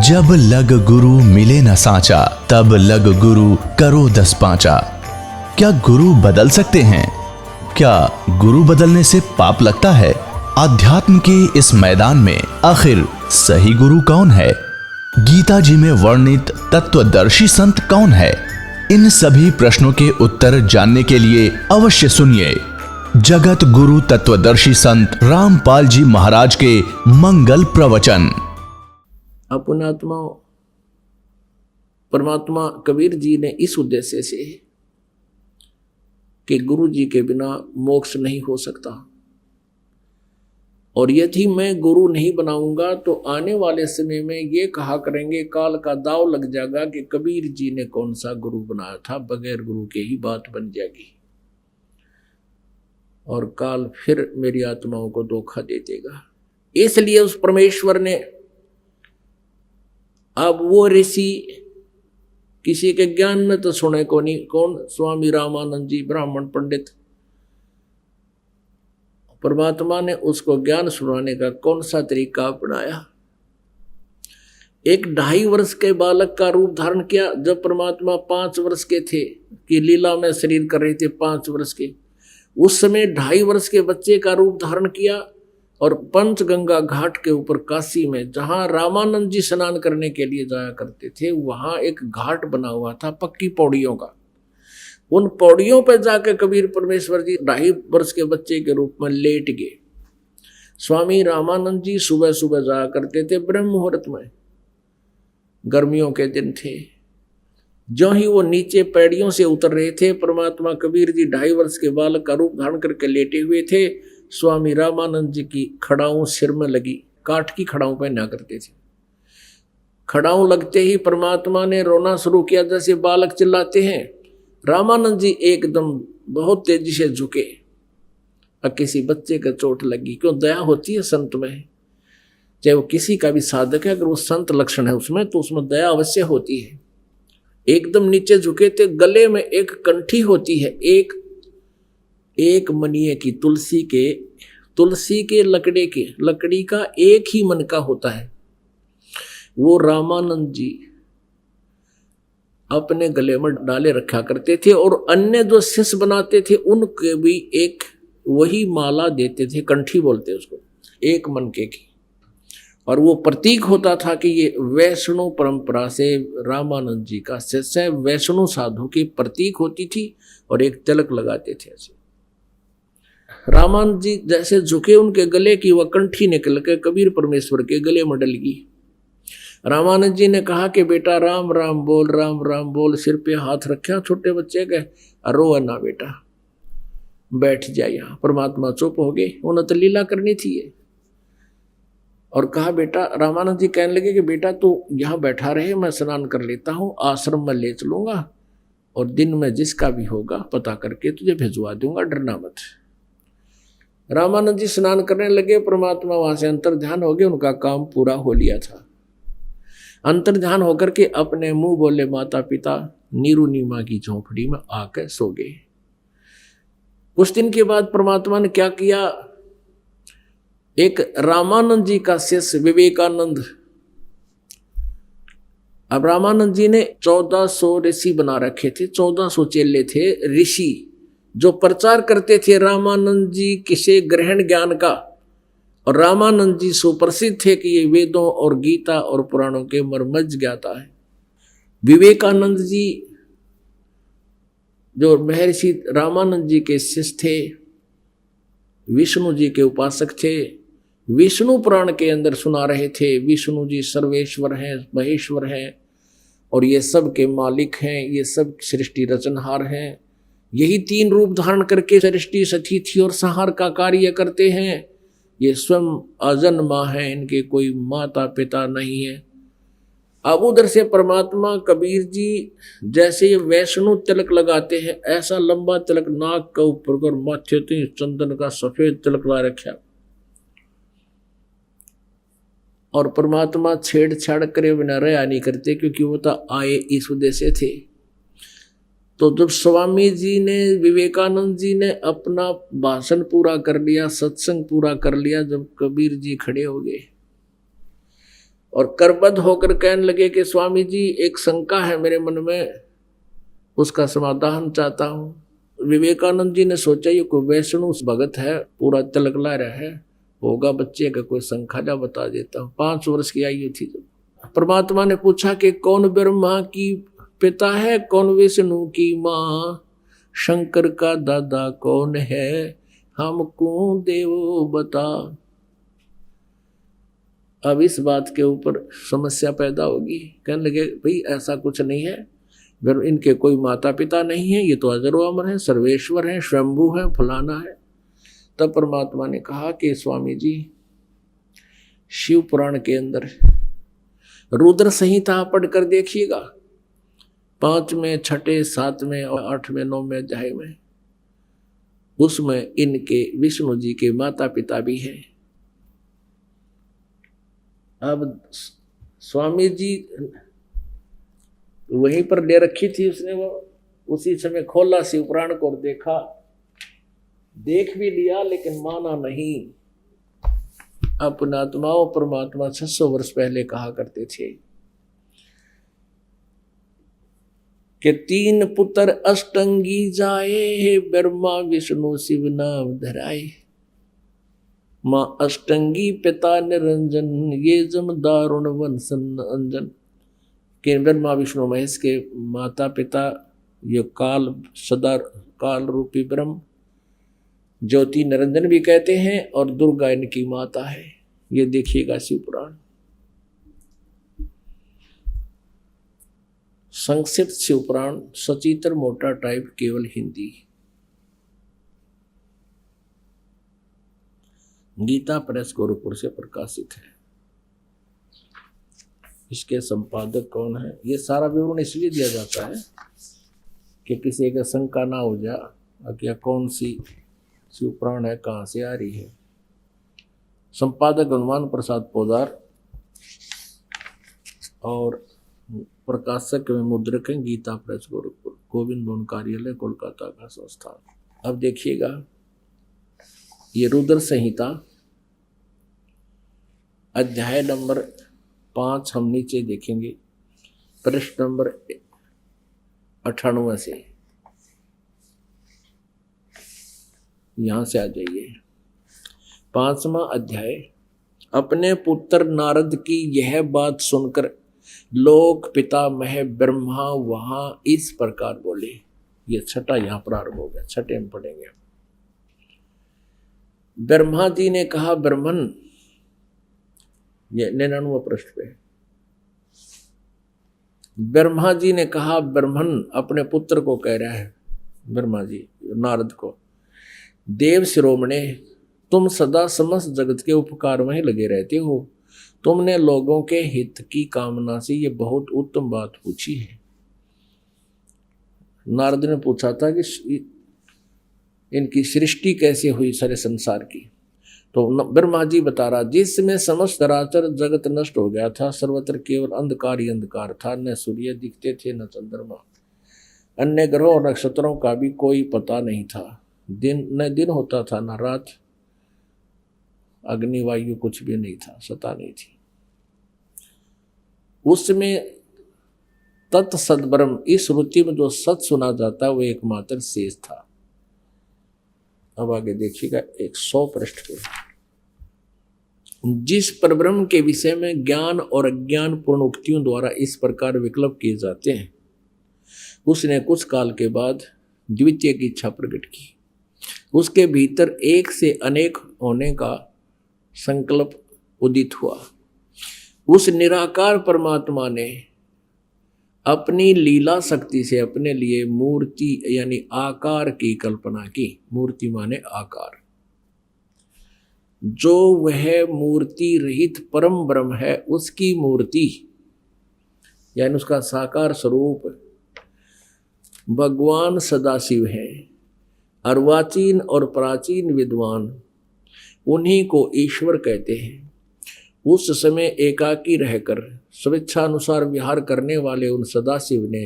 जब लग गुरु मिले न सांचा, तब लग गुरु करो 10 पांचा। क्या गुरु बदल सकते हैं? क्या गुरु बदलने से पाप लगता है? अध्यात्म के इस मैदान में आखिर सही गुरु कौन है? गीता जी में वर्णित तत्वदर्शी संत कौन है? इन सभी प्रश्नों के उत्तर जानने के लिए अवश्य सुनिए जगत गुरु तत्वदर्शी संत रामपाल जी महाराज के मंगल प्रवचन। अपनात्मा परमात्मा कबीर जी ने इस उद्देश्य से कि गुरु जी के बिना मोक्ष नहीं हो सकता, और यदि मैं गुरु नहीं बनाऊंगा तो आने वाले समय में ये कहा करेंगे, काल का दाव लग जाएगा कि कबीर जी ने कौन सा गुरु बनाया था, बगैर गुरु के ही बात बन जाएगी और काल फिर मेरी आत्माओं को धोखा दे देगा। इसलिए उस परमेश्वर ने अब वो ऋषि किसी के ज्ञान में तो सुने को नहीं, कौन? स्वामी रामानंद जी ब्राह्मण पंडित। परमात्मा ने उसको ज्ञान सुनाने का कौन सा तरीका अपनाया? एक 2.5 वर्ष के बालक का रूप धारण किया। जब परमात्मा 5 वर्ष के थे कि लीला में शरीर कर रहे थे 5 वर्ष के, उस समय 2.5 वर्ष के बच्चे का रूप धारण किया और पंचगंगा घाट के ऊपर काशी में, जहां रामानंद जी स्नान करने के लिए जाया करते थे, वहां एक घाट बना हुआ था पक्की पौड़ियों का। उन पौड़ियों पर जाकर कबीर परमेश्वर जी 2.5 वर्ष के बच्चे के रूप में लेट गए। स्वामी रामानंद जी सुबह सुबह जाया करते थे ब्रह्म मुहूर्त में, गर्मियों के दिन थे। जो ही वो नीचे पैड़ियों से उतर रहे थे, परमात्मा कबीर जी 2.5 वर्ष के बालक का रूप धारण करके लेटे हुए थे। स्वामी रामानंद जी की खड़ाऊं सिर में लगी, काठ की खड़ाऊं पहना करते थे। खड़ाऊं लगते ही परमात्मा ने रोना शुरू किया, जैसे बालक चिल्लाते हैं। रामानंद जी एकदम बहुत तेजी से झुके। अब किसी बच्चे का चोट लगी, क्यों? दया होती है संत में, चाहे वो किसी का भी साधक है, अगर वो संत लक्षण है उसमें तो उसमें दया अवश्य होती है। एकदम नीचे झुके थे। गले में एक कंठी होती है, एक मनिये की, तुलसी के लकड़ी का एक ही मन का होता है। वो रामानंद जी अपने गले में डाले रखा करते थे और अन्य जो शिष्य बनाते थे उनके भी एक वही माला देते थे, कंठी बोलते उसको, एक मन के की। और वो प्रतीक होता था कि ये वैष्णव परंपरा से रामानंद जी का शिष्य, वैष्णव साधु की प्रतीक होती थी और एक तिलक लगाते थे ऐसे। रामानंद जी जैसे झुके, उनके गले की वह कंठी निकल के कबीर परमेश्वर के गले में डल गई। रामानंद जी ने कहा कि बेटा राम राम बोल, राम राम बोल। सिर पे हाथ रखा छोटे बच्चे के, रो ना बेटा, बैठ जा यहाँ। परमात्मा चुप हो गए, उन्हें तो लीला करनी थी ये। और कहा बेटा, रामानंद जी कहने लगे कि बेटा तू यहाँ बैठा रहे, मैं स्नान कर लेता हूँ, आश्रम में ले चलूंगा और दिन में जिसका भी होगा पता करके तुझे भिजवा दूंगा, डरना मत। रामानंद जी स्नान करने लगे। परमात्मा वहां से अंतर ध्यान हो गए, उनका काम पूरा हो लिया था। अंतर ध्यान होकर के अपने मुंह बोले माता पिता नीरू नीमा की झोंपड़ी में आकर सो गए। कुछ दिन के बाद परमात्मा ने क्या किया, एक रामानंद जी का शिष्य विवेकानंद, अब रामानंद जी ने 1400 ऋषि बना रखे थे, 1400 चेले थे ऋषि जो प्रचार करते थे रामानंद जी किसे ग्रहण ज्ञान का। और रामानंद जी सुप्रसिद्ध थे कि ये वेदों और गीता और पुराणों के मर्मज्ञ ज्ञाता है। विवेकानंद जी जो महर्षि रामानंद जी के शिष्य थे, विष्णु जी के उपासक थे, विष्णु पुराण के अंदर सुना रहे थे विष्णु जी सर्वेश्वर हैं, महेश्वर हैं और ये सब के मालिक हैं, ये सब सृष्टि रचनहार हैं। यही 3 रूप धारण करके सृष्टि सतिथि और संहार का कार्य करते हैं। ये स्वयं अजन्मा है, इनके कोई माता पिता नहीं है। अब उधर से परमात्मा कबीर जी जैसे ये वैष्णव तिलक लगाते हैं, ऐसा लंबा तिलक नाक का ऊपर कर माथे ते चंदन का सफेद तिलक ला रखा। और परमात्मा छेड़छाड़ करे बिना रहा नहीं करते, क्योंकि वो तो आए इस उद्देश्य थे। तो जब स्वामी जी ने, विवेकानंद जी ने अपना भाषण पूरा कर लिया, सत्संग पूरा कर लिया, जब कबीर जी खड़े हो गए और करबद्ध होकर कहने लगे कि स्वामी जी एक शंका है मेरे मन में, उसका समाधान चाहता हूँ। विवेकानंद जी ने सोचा ये कोई वैष्णव भगत है, पूरा तिलकला रहा है, होगा बच्चे का कोई संखाजा बता देता हूँ। 5 वर्ष की आयु थी जब परमात्मा ने पूछा कि कौन ब्रह्मा की पिता है, कौन विष्णु की माँ, शंकर का दादा कौन है, हमको देवो बता। अब इस बात के ऊपर समस्या पैदा होगी। कहने लगे भाई ऐसा कुछ नहीं है, इनके कोई माता पिता नहीं है, ये तो अजर अमर है, सर्वेश्वर है, स्वयंभू है, फलाना है। तब परमात्मा ने कहा कि स्वामी जी शिव पुराण के अंदर रुद्र संहिता पढ़कर देखिएगा, 5वें, 6ठे, 7वें और 8वें, 9वें अध्याय में, उसमें इनके विष्णु जी के माता पिता भी हैं। अब स्वामी जी वहीं पर ले रखी थी उसने, वो उसी समय खोला शिव पुराण को और देखा, देख भी लिया लेकिन माना नहीं। अपना आत्माओं परमात्मा 600 वर्ष पहले कहा करते थे कि 3 पुत्र अष्टंगी जाए, ब्रह्मा विष्णु शिव नाम धराए। माँ अष्टंगी पिता निरंजन, ये जम दारुण वंशन अंजन। कि ब्रह्मा विष्णु महेश के माता पिता ये काल सदा काल रूपी ब्रह्म, ज्योति निरंजन भी कहते हैं, और दुर्गा इनकी माता है। ये देखिएगा शिव पुराण। संक्षिप्त शिव पुराण, सचित्र मोटा टाइप, केवल हिंदी। गीता प्रेस गोरखपुर से प्रकाशित है। इसके संपादक कौन है, ये सारा विवरण इसलिए दिया जाता है कि किसी का शंका ना हो जाए कि कौन सी शिव पुराण है, कहाँ से आ रही है। संपादक हनुमान प्रसाद पोदार और प्रकाशक में मुद्रक हैं गीता प्रेस गोरखपुर, गोविंद भवन कार्यालय कोलकाता का संस्थान। अब देखिएगा ये रुद्र संहिता अध्याय नंबर 5 हम नीचे देखेंगे, पृष्ठ नंबर 98 से, यहां से आ जाइए। 5वां अध्याय। अपने पुत्र नारद की यह बात सुनकर लोक पितामह ब्रह्मा वहां इस प्रकार बोले। ये 6ठा यहां प्रारंभ हो गया, 6ठे में पढ़ेंगे। ब्रह्मा जी ने कहा, ब्रह्मन, ये 99 पृष्ठ पे, ब्रह्मा जी ने कहा, ब्रह्मन अपने पुत्र को कह रहा है, ब्रह्मा जी नारद को, देव शिरोमणे, तुम सदा समस्त जगत के उपकार में ही लगे रहते हो। तुमने लोगों के हित की कामना से ये बहुत उत्तम बात पूछी है। नारद ने पूछा था कि इनकी सृष्टि कैसे हुई सारे संसार की, तो ब्रह्मा जी बता रहा, जिसमें समस्त चराचर जगत नष्ट हो गया था, सर्वत्र केवल अंधकार ही अंधकार था, न सूर्य दिखते थे न चंद्रमा, अन्य ग्रहों और नक्षत्रों का भी कोई पता नहीं था, न दिन होता था न रात, अग्निवायु कुछ भी नहीं था, सता नहीं थी। उसमें तत्सद ब्रह्म, इस श्रुति में जो सत सुना जाता है वो एकमात्र शेष था। अब आगे देखिएगा 100 पृष्ठ पे, जिस परब्रह्म के विषय में ज्ञान और अज्ञान पूर्ण उक्तियों द्वारा इस प्रकार विकल्प किए जाते हैं, उसने कुछ काल के बाद द्वितीय की इच्छा प्रकट की। उसके भीतर एक से अनेक होने का संकल्प उदित हुआ। उस निराकार परमात्मा ने अपनी लीला शक्ति से अपने लिए मूर्ति यानी आकार की कल्पना की। मूर्ति माने आकार। जो वह मूर्ति रहित परम ब्रह्म है, उसकी मूर्ति यानी उसका साकार स्वरूप भगवान सदाशिव है। अर्वाचीन और प्राचीन विद्वान उन्हीं को ईश्वर कहते हैं। उस समय एकाकी रहकर स्वेच्छानुसार विहार करने वाले उन सदाशिव ने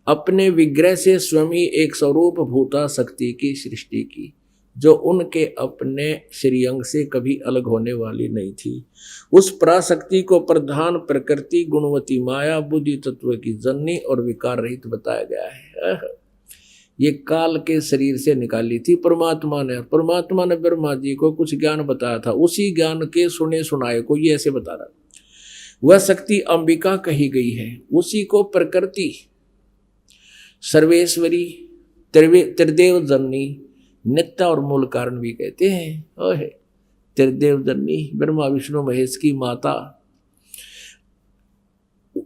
अपने विग्रह से स्वयं ही एक स्वरूप भूता शक्ति की सृष्टि की। जो उनके अपने श्रीअंग से कभी अलग होने वाली नहीं थी। उस पराशक्ति को प्रधान प्रकृति, गुणवती माया, बुद्धि तत्व की जननी और विकार रहित बताया गया है। ये काल के शरीर से निकाली थी परमात्मा ने। परमात्मा ने ब्रह्मा जी को कुछ ज्ञान बताया था, उसी ज्ञान के सुने सुनाए को ये ऐसे बता रहा। वह शक्ति अंबिका कही गई है, उसी को प्रकृति, सर्वेश्वरी, त्रिदेव जननी, नित्य और मूल कारण भी कहते हैं। ओहे, त्रिदेव जननी ब्रह्मा विष्णु महेश की माता,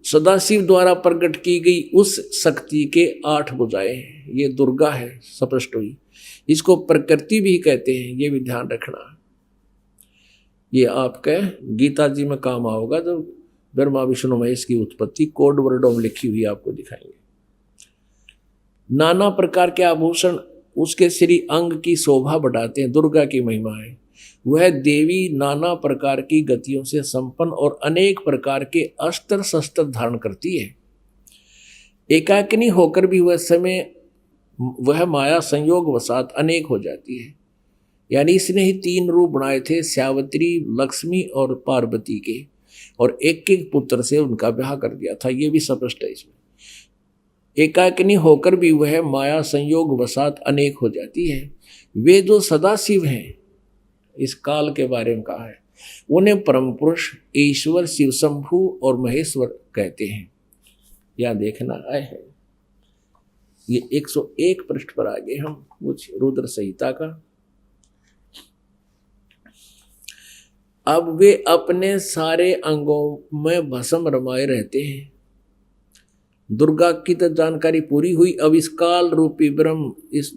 सदाशिव द्वारा प्रकट की गई उस शक्ति के 8 भुजाएं हैं। ये दुर्गा है, स्पष्ट हुई। इसको प्रकृति भी कहते हैं, ये भी ध्यान रखना। ये आपके गीता जी में काम आओगा, जो ब्रह्मा विष्णु महेश की उत्पत्ति कोड वर्डों में लिखी हुई आपको दिखाएंगे। नाना प्रकार के आभूषण उसके श्री अंग की शोभा बढ़ाते हैं, दुर्गा की महिमा है। वह देवी नाना प्रकार की गतियों से संपन्न और अनेक प्रकार के अस्त्र शस्त्र धारण करती है। एकाकिनी होकर भी वह माया संयोग वसात अनेक हो जाती है। यानी इसने ही 3 रूप बनाए थे, श्यावत्री, लक्ष्मी और पार्वती के, और एक एक पुत्र से उनका ब्याह कर दिया था। ये भी स्पष्ट है इसमें। एकाकिनी होकर भी वह माया संयोग वसात अनेक हो जाती है। वे जो सदाशिव हैं, इस काल के बारे में कहा है, उन्हें परम पुरुष, ईश्वर, शिव शंभु और महेश्वर कहते हैं। यहां देखना है, ये 101 पृष्ठ पर आगे हम कुछ रुद्र संहिता का। अब वे अपने सारे अंगों में भस्म रमाए रहते हैं। दुर्गा की तो जानकारी पूरी हुई। अब इस काल रूपी ब्रह्म, इस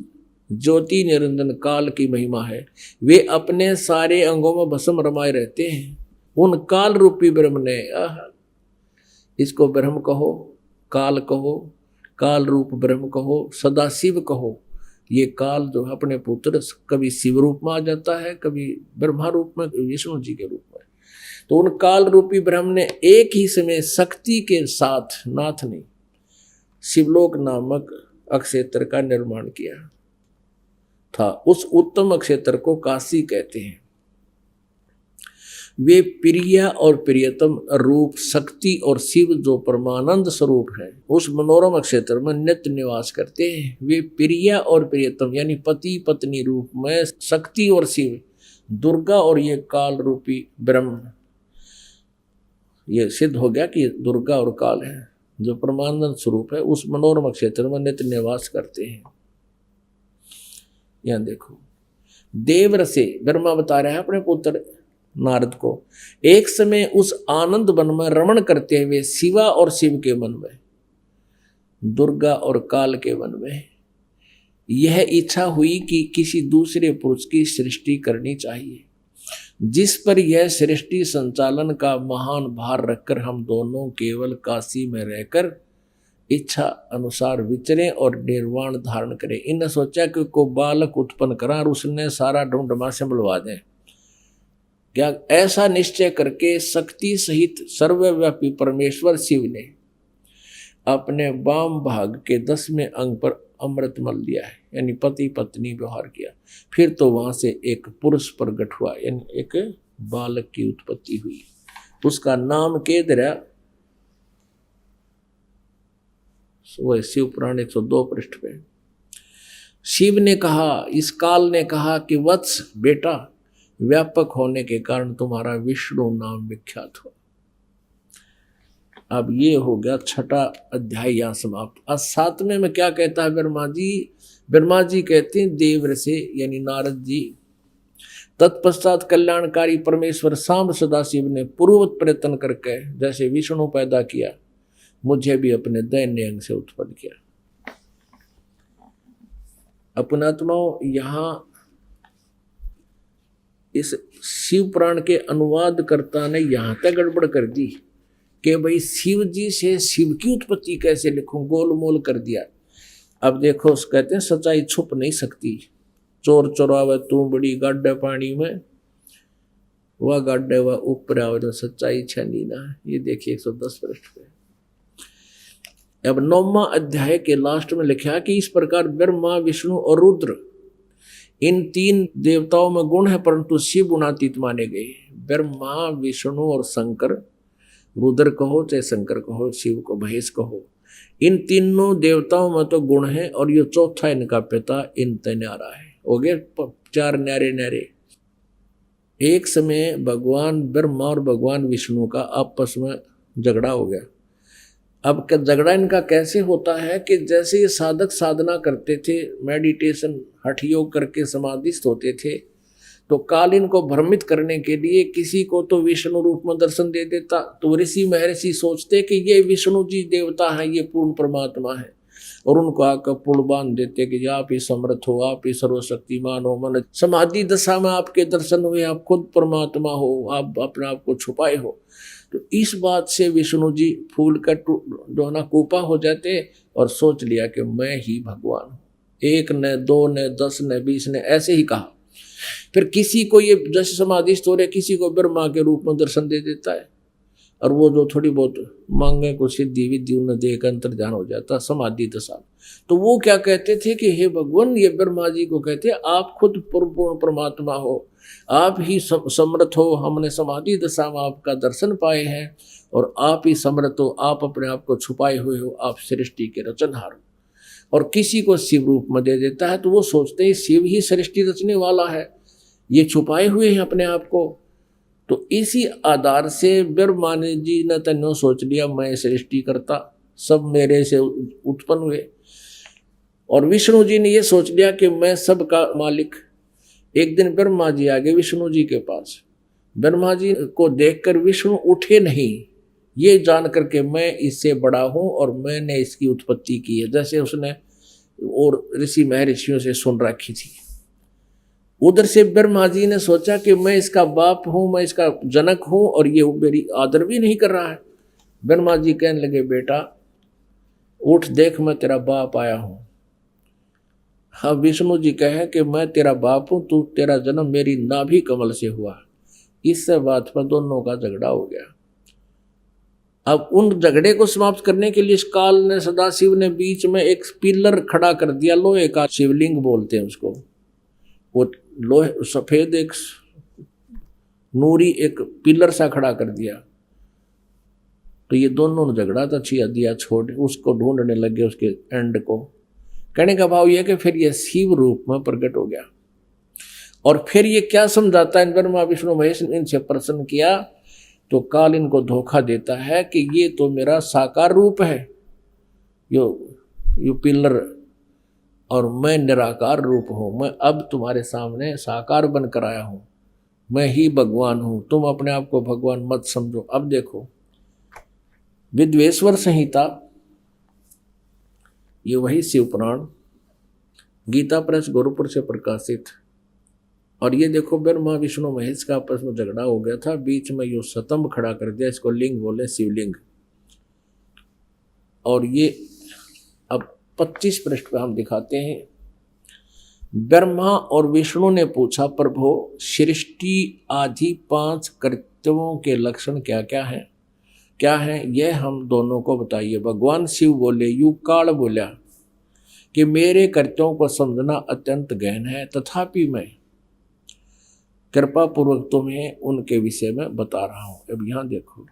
ज्योति निरंजन काल की महिमा है। वे अपने सारे अंगों में भस्म रमाए रहते हैं। उन काल रूपी ब्रह्म ने, इसको ब्रह्म कहो, काल कहो, काल रूप ब्रह्म कहो, सदाशिव कहो। ये काल जो है अपने पुत्र कभी शिव रूप में आ जाता है, कभी ब्रह्मा रूप में, विष्णु जी के रूप में। तो उन काल रूपी ब्रह्म ने एक ही समय शक्ति के साथ, नाथ ने शिवलोक नामक अक्षेत्र का निर्माण किया था। उस उत्तम अक्षेत्र को काशी कहते हैं। वे प्रिय और प्रियतम रूप शक्ति और शिव जो परमानंद स्वरूप है, उस मनोरम क्षेत्र में नित्य निवास करते हैं। वे प्रिय और प्रियतम यानी पति पत्नी रूप में शक्ति और शिव, दुर्गा और ये काल रूपी ब्रह्म, ये सिद्ध हो गया कि दुर्गा और काल है जो परमानंद स्वरूप है, उस मनोरम क्षेत्र में नित्य निवास करते हैं। यहां देखो, देवरसे ब्रह्मा बता रहे हैं अपने पुत्र नारद को, एक समय उस आनंद वन में रमण करते हुए शिवा और शिव के मन में, दुर्गा और काल के मन में यह इच्छा हुई कि किसी दूसरे पुरुष की सृष्टि करनी चाहिए, जिस पर यह सृष्टि संचालन का महान भार रखकर हम दोनों केवल काशी में रहकर इच्छा अनुसार विचरे और निर्वाण धारण करें। इन्हें सोचा कि को बालक उत्पन्न करा और उसने सारा ढूंढमा से बुलवा दें। क्या ऐसा निश्चय करके शक्ति सहित सर्वव्यापी परमेश्वर शिव ने अपने वाम भाग के 10वें अंग पर अमृत मल दिया है, यानी पति पत्नी व्यवहार किया। फिर तो वहां से एक पुरुष प्रकट हुआ, यानी एक बालक की उत्पत्ति हुई। उसका नाम के दरा वह शिव पुराण 102 पृष्ठ पे। शिव ने कहा, इस काल ने कहा कि वत्स बेटा, व्यापक होने के कारण तुम्हारा विष्णु नाम विख्यात हो। अब ये हो गया 6ठा अध्याय यहाँ समाप्त। अब 7वें में क्या कहता है ब्रह्मा जी? ब्रह्मा जी कहते हैं देव से यानी नारद जी, तत्पश्चात कल्याणकारी परमेश्वर सांब सदाशिव ने पूर्ववत प्रयत्न करके जैसे विष्णु पैदा किया, मुझे भी अपने दैन्य अंग से उत्पन्न किया। अपनात्माओं, यहाँ इस शिव पुराण के अनुवादकर्ता ने यहाँ तक गड़बड़ कर दी कि भाई शिव जी से शिव की उत्पत्ति कैसे लिखूं, गोलमोल कर दिया। अब देखो, कहते हैं सच्चाई छुप नहीं सकती। चोर चोरावे तू बड़ी गाड्डे पानी में, वह गाड्डे वह ऊपर आवे तो सच्चाई छनी ना। ये देखिए 110 पृष्ठ पे। अब 9वां अध्याय के लास्ट में लिखा कि इस प्रकार ब्रह्मा विष्णु और रुद्र इन तीन देवताओं में गुण है परंतु शिव गुणातीत माने गए। ब्रह्मा, विष्णु और शंकर, रुद्र कहो चाहे शंकर कहो, शिव को महेश कहो, इन तीनों देवताओं में तो गुण है और ये चौथा इनका पिता इन न्यारा है। हो गए चार न्यारे न्यारे। एक समय भगवान ब्रह्मा और भगवान विष्णु का आपस में झगड़ा हो गया। अब झगड़ा इनका कैसे होता है कि जैसे ये साधक साधना करते थे, मेडिटेशन हठ योग करके समाधिस्थ होते थे, तो काल इनको भ्रमित करने के लिए किसी को तो विष्णु रूप में दर्शन दे देता, तो ऋषि महर्षि सोचते कि ये विष्णु जी देवता है, ये पूर्ण परमात्मा है, और उनको आकर पुल बांध देते कि आप ही समर्थ हो, आप ही सर्वशक्तिमान हो, मन समाधि दशा में आपके दर्शन हुए, आप खुद परमात्मा हो, आप अपने आप को छुपाए हो। तो इस बात से विष्णु जी फूल का जो ना कोपा हो जाते और सोच लिया कि मैं ही भगवान हूँ। एक ने, दो ने, 10 ने, 20 ने ऐसे ही कहा। फिर किसी को ये जैसे समाधिस्थ हो रहे, किसी को ब्रह्मा के रूप में दर्शन दे देता है, और वो जो थोड़ी बहुत मांगे को सिद्धि विद्धि उन्हें देकर अंतर्ध्यान हो जाता समाधि दशा। तो वो क्या कहते थे कि हे भगवान, ये ब्रह्मा जी को कहते आप खुद पूर्ण परमात्मा हो, आप ही समर्थ हो, हमने समाधि दशा में आपका दर्शन पाए हैं, और आप ही समर्थ हो, आप अपने आप को छुपाए हुए हो, आप सृष्टि के रचनहार हो। और किसी को शिव रूप में दे देता है तो वो सोचते हैं शिव ही सृष्टि रचने वाला है, ये छुपाए हुए हैं अपने आप को। तो इसी आधार से ब्रह्मा जी ने तन्नो सोच लिया मैं सृष्टि करता, सब मेरे से उत्पन्न हुए, और विष्णु जी ने ये सोच लिया कि मैं सबका मालिक। एक दिन ब्रह्मा जी आ गए विष्णु जी के पास। ब्रह्मा जी को देखकर विष्णु उठे नहीं, ये जान करके मैं इससे बड़ा हूं और मैंने इसकी उत्पत्ति की है, जैसे उसने और ऋषि महर्षियों से सुन रखी थी। उधर से ब्रह्मा जी ने सोचा कि मैं इसका बाप हूं, मैं इसका जनक हूं, और ये मेरी आदर भी नहीं कर रहा है। ब्रह्मा जी कहने लगे बेटा उठ देख, मैं तेरा बाप आया हूं। हाँ, विष्णु जी कहे कि मैं तेरा बाप हूं, तू तेरा जन्म मेरी नाभि कमल से हुआ। इससे बात पर दोनों का झगड़ा हो गया। अब उन झगड़े को समाप्त करने के लिए इस काल ने, सदाशिव ने बीच में एक पिलर खड़ा कर दिया, लोहे का, शिवलिंग बोलते हैं उसको। वो लोहे सफेद एक नूरी एक पिलर सा खड़ा कर दिया। तो ये दोनों ने झगड़ा था छिया दिया छोड़, उसको ढूंढने लगे उसके एंड को। कहने का भाव यह कि फिर ये शिव रूप में प्रकट हो गया। और फिर ये क्या समझाता है, ब्रह्मा विष्णु महेश इनसे प्रसन्न किया तो काल इनको धोखा देता है कि ये तो मेरा साकार रूप है, यो पिलर, और मैं निराकार रूप हूँ। मैं अब तुम्हारे सामने साकार बनकर आया हूँ, मैं ही भगवान हूँ, तुम अपने आप को भगवान मत समझो। अब देखो विद्वेश्वर संहिता, ये वही शिव पुराण गीता प्रेस गोरखपुर से प्रकाशित। और ये देखो ब्रह्मा विष्णु महेश का आपस में झगड़ा हो गया था, बीच में यो स्तंभ खड़ा कर दिया, इसको लिंग बोले, शिवलिंग। और ये अब 25 पृष्ठ पे हम दिखाते हैं। ब्रह्मा और विष्णु ने पूछा प्रभु सृष्टि आदि 5 कर्तव्यों के लक्षण क्या क्या है यह हम दोनों को बताइए। भगवान शिव बोले, युकाल बोला कि मेरे कर्तव्यों को समझना अत्यंत गहन है, तथापि मैं कृपा पूर्वक तुम्हें उनके विषय में बता रहा हूं। अब यहां देखो,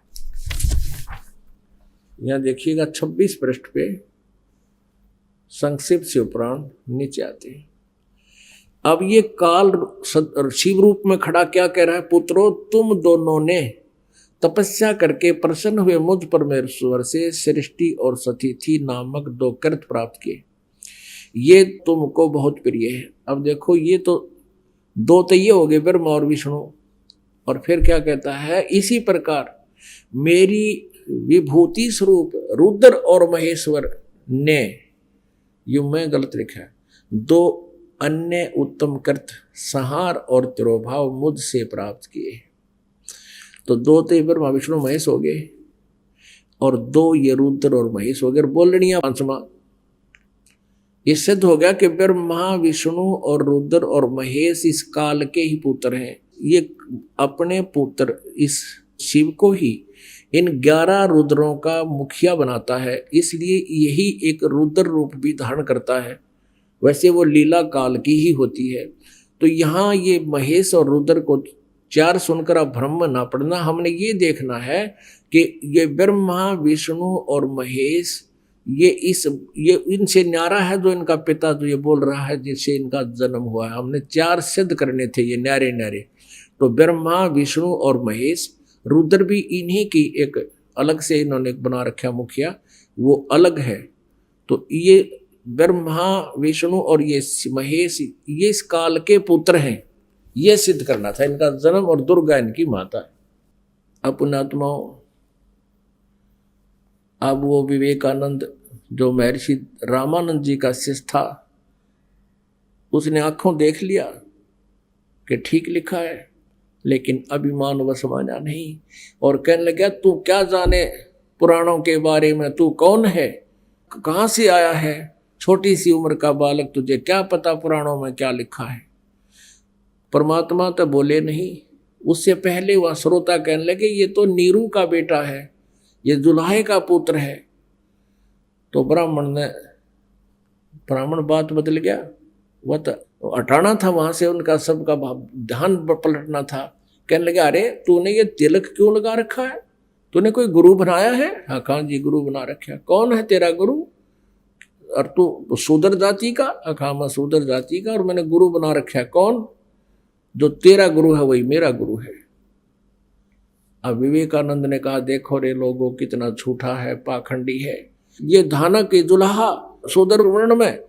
यहां देखिएगा 26 पृष्ठ पे संक्षिप्त शिव पुराण नीचे आते हैं। अब ये काल शिव रूप में खड़ा क्या कह रहा है, पुत्रों तुम दोनों ने तपस्या करके प्रसन्न हुए मुझ परमेश्वर से सृष्टि और सतिथि नामक 2 कृत प्राप्त किए, ये तुमको बहुत प्रिय है। अब देखो ये तो 2 तो ये हो गए ब्रह्मा और विष्णु, और फिर क्या कहता है, इसी प्रकार मेरी विभूति स्वरूप रुद्र और महेश्वर ने, यू मैं गलत लिखा है, 2 अन्य उत्तम कृत संहार और तिरोभाव मुझसे प्राप्त किए। तो 2 तो ब्रह्मा विष्णु महेश हो गए, और 2 ये रुद्र और महेश हो गए। बोलनिया 5वां इससे हो गया कि ब्रह्मा विष्णु और रुद्र और महेश इस काल के ही पुत्र हैं। ये अपने पुत्र इस शिव को ही इन 11 रुद्रों का मुखिया बनाता है, इसलिए यही एक रुद्र रूप भी धारण करता है। वैसे वो लीला काल की ही होती है, तो यहाँ ये महेश और रुद्र को 4 सुनकर आप भ्रम में ना पड़ना। हमने ये देखना है कि ये ब्रह्मा विष्णु और महेश ये इनसे न्यारा है जो इनका पिता जो ये बोल रहा है जिससे इनका जन्म हुआ है। हमने 4 सिद्ध करने थे ये न्यारे न्यारे। तो ब्रह्मा विष्णु और महेश, रुद्र भी इन्हीं की एक अलग से इन्होंने बना रखा मुखिया, वो अलग है। तो ये ब्रह्मा विष्णु और ये महेश ये इस काल के पुत्र हैं, ये सिद्ध करना था इनका जन्म, और दुर्गा इनकी माता है। अपनात्माओं, अब वो विवेकानंद जो महर्षि रामानंद जी का शिष्य था, उसने आंखों देख लिया कि ठीक लिखा है, लेकिन अभिमान वश माना नहीं और कहने लगा तू क्या जाने पुराणों के बारे में, तू कौन है, कहाँ से आया है, छोटी सी उम्र का बालक, तुझे क्या पता पुराणों में क्या लिखा है। परमात्मा तो बोले नहीं। उससे पहले वह श्रोता कहने लगे ये तो नीरू का बेटा है, ये जुलाहे का पुत्र है। तो ब्राह्मण बात बदल गया, वह तो हटाना था वहां से, उनका सबका ध्यान पलटना था। कहने लगे अरे तूने ये तिलक क्यों लगा रखा है, तूने कोई गुरु बनाया है? हाँ कहाँ जी गुरु बना रखा है। कौन है तेरा गुरु? और तू शूद्र जाति का? हाँ मैं शूद्र जाति का और मैंने गुरु बना रखा है। कौन? जो तेरा गुरु है वही मेरा गुरु है। अब विवेकानंद ने कहा देखो रे लोगों कितना झूठा है, पाखंडी है, ये धानक जुलाहा शूद्र वर्ण में,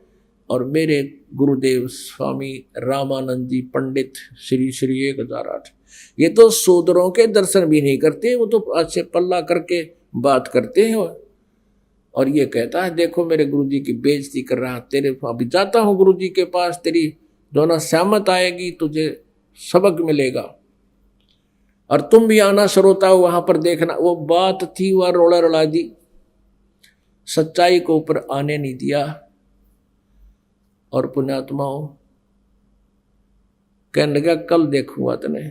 और मेरे गुरुदेव स्वामी रामानंद जी पंडित श्री श्री 1008 ये तो शूद्रों के दर्शन भी नहीं करते, वो तो अच्छे पल्ला करके बात करते हैं। और ये कहता है देखो मेरे गुरुजी की बेइज्जती कर रहा, तेरे अभी जाता हूँ गुरुजी के पास, तेरी दोनों सहमत आएगी, तुझे सबक मिलेगा और तुम भी आना श्रोता हो वहां पर देखना। वो बात थी वह रोड़ा रड़ा दी, सच्चाई को ऊपर आने नहीं दिया। और पुण्यात्माओं कहने लगा कल देखूंगा तने।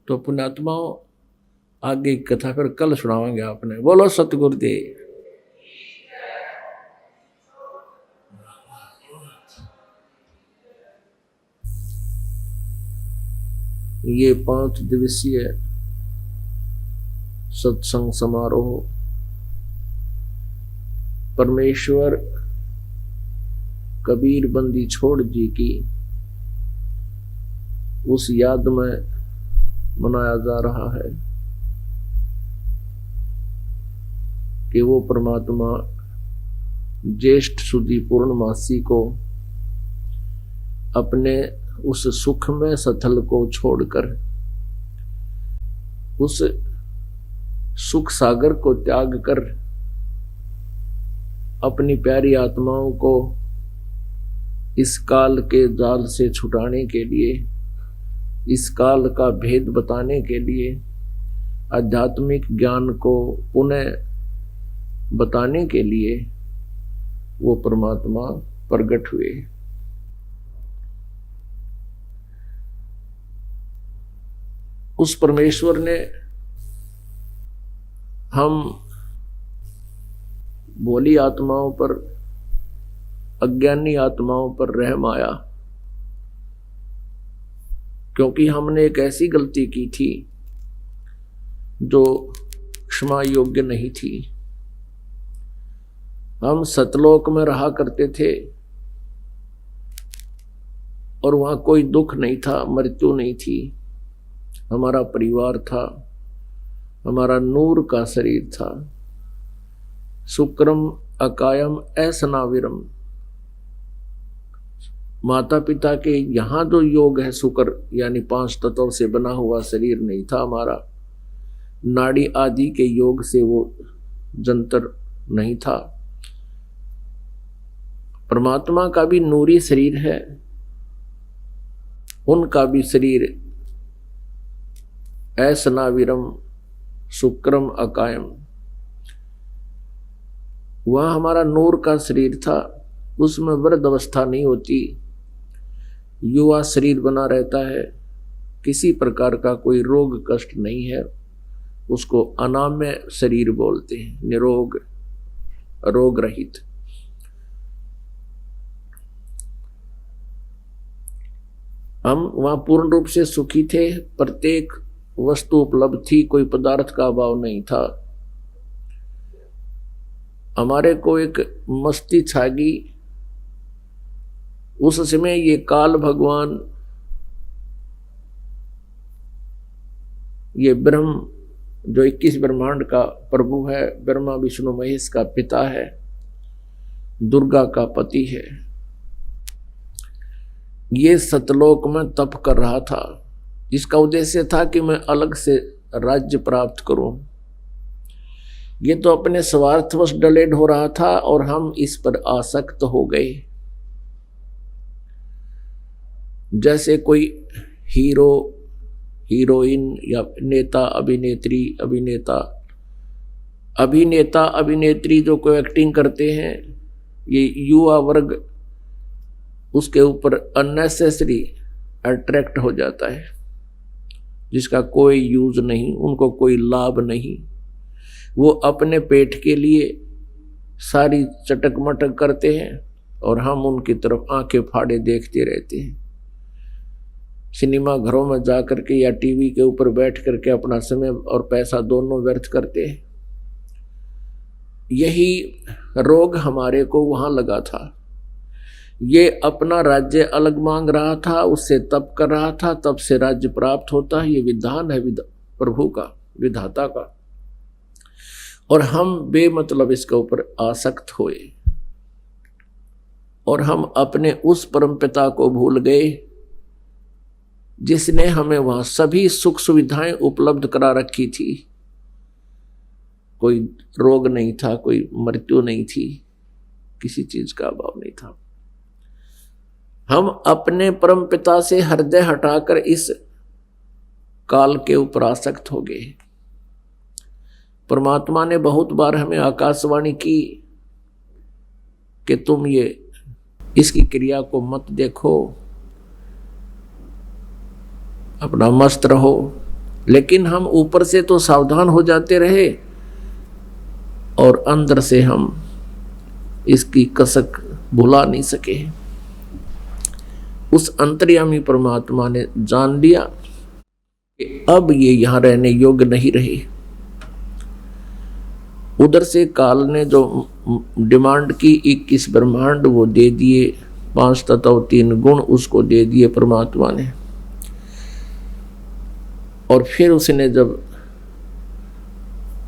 तो पुण्यात्माओं आगे की कथा फिर कल सुनाओगे आपने। बोलो सतगुरुदेव। ये 5 दिवसीय सत्संग समारोह परमेश्वर कबीर बंदी छोड़ जी की उस याद में मनाया जा रहा है कि वो परमात्मा ज्येष्ठ सुदी पूर्णमासी को अपने उस सुख में स्थल को छोड़कर उस सुख सागर को त्याग कर अपनी प्यारी आत्माओं को इस काल के जाल से छुटाने के लिए, इस काल का भेद बताने के लिए, आध्यात्मिक ज्ञान को पुनः बताने के लिए वो परमात्मा प्रकट हुए। उस परमेश्वर ने हम भोली आत्माओं पर, अज्ञानी आत्माओं पर रहम आया, क्योंकि हमने एक ऐसी गलती की थी जो क्षमा योग्य नहीं थी। हम सतलोक में रहा करते थे और वहां कोई दुख नहीं था, मृत्यु नहीं थी, हमारा परिवार था, हमारा नूर का शरीर था। शुक्रम अकायम ऐसनाविरम, माता पिता के यहाँ जो योग है शुक्र यानी 5 तत्वों से बना हुआ शरीर नहीं था हमारा, नाड़ी आदि के योग से वो जंतर नहीं था। परमात्मा का भी नूरी शरीर है, उनका भी शरीर ऐसनाविरम शुक्रम अकायम, वह हमारा नूर का शरीर था, उसमें वृद्ध अवस्था नहीं होती, युवा शरीर बना रहता है, किसी प्रकार का कोई रोग कष्ट नहीं है, उसको अनाम्य शरीर बोलते हैं, निरोग रोग रहित। हम वहाँ पूर्ण रूप से सुखी थे, प्रत्येक वस्तु उपलब्ध थी, कोई पदार्थ का अभाव नहीं था। हमारे को एक मस्ती छागी। उस समय ये काल भगवान, ये ब्रह्म जो 21 ब्रह्मांड का प्रभु है, ब्रह्मा विष्णु महेश का पिता है, दुर्गा का पति है, ये सतलोक में तप कर रहा था। इसका उद्देश्य था कि मैं अलग से राज्य प्राप्त करूं। ये तो अपने स्वार्थवश डलेड हो रहा था और हम इस पर आसक्त हो गए। जैसे कोई हीरो, हीरोइन या नेता, अभिनेत्री जो कोई एक्टिंग करते हैं, ये युवा वर्ग उसके ऊपर अननेसेसरी अट्रैक्ट हो जाता है, जिसका कोई यूज नहीं, उनको कोई लाभ नहीं। वो अपने पेट के लिए सारी चटक मटक करते हैं और हम उनकी तरफ आंखें फाड़े देखते रहते हैं। सिनेमा घरों में जा करके या टीवी के ऊपर बैठ करके अपना समय और पैसा दोनों व्यर्थ करते हैं। यही रोग हमारे को वहां लगा था। ये अपना राज्य अलग मांग रहा था, उससे तप कर रहा था, तब से राज्य प्राप्त होता है। ये विधान है प्रभु का, विधाता का, और हम बेमतलब इसके ऊपर आसक्त हुए और हम अपने उस परमपिता को भूल गए जिसने हमें वहां सभी सुख सुविधाएं उपलब्ध करा रखी थी। कोई रोग नहीं था, कोई मृत्यु नहीं थी, किसी चीज का अभाव नहीं था। हम अपने परमपिता से हृदय हटाकर इस काल के ऊपर आसक्त हो गए। परमात्मा ने बहुत बार हमें आकाशवाणी की कि तुम ये इसकी क्रिया को मत देखो, अपना मस्त रहो, लेकिन हम ऊपर से तो सावधान हो जाते रहे और अंदर से हम इसकी कसक भुला नहीं सके। उस अंतर्यामी परमात्मा ने जान लिया कि अब ये यहां रहने योग्य नहीं रही। उधर से काल ने जो डिमांड की 21 ब्रह्मांड वो दे दिए, 5 तत्व 3 गुण उसको दे दिए परमात्मा ने। और फिर उसने जब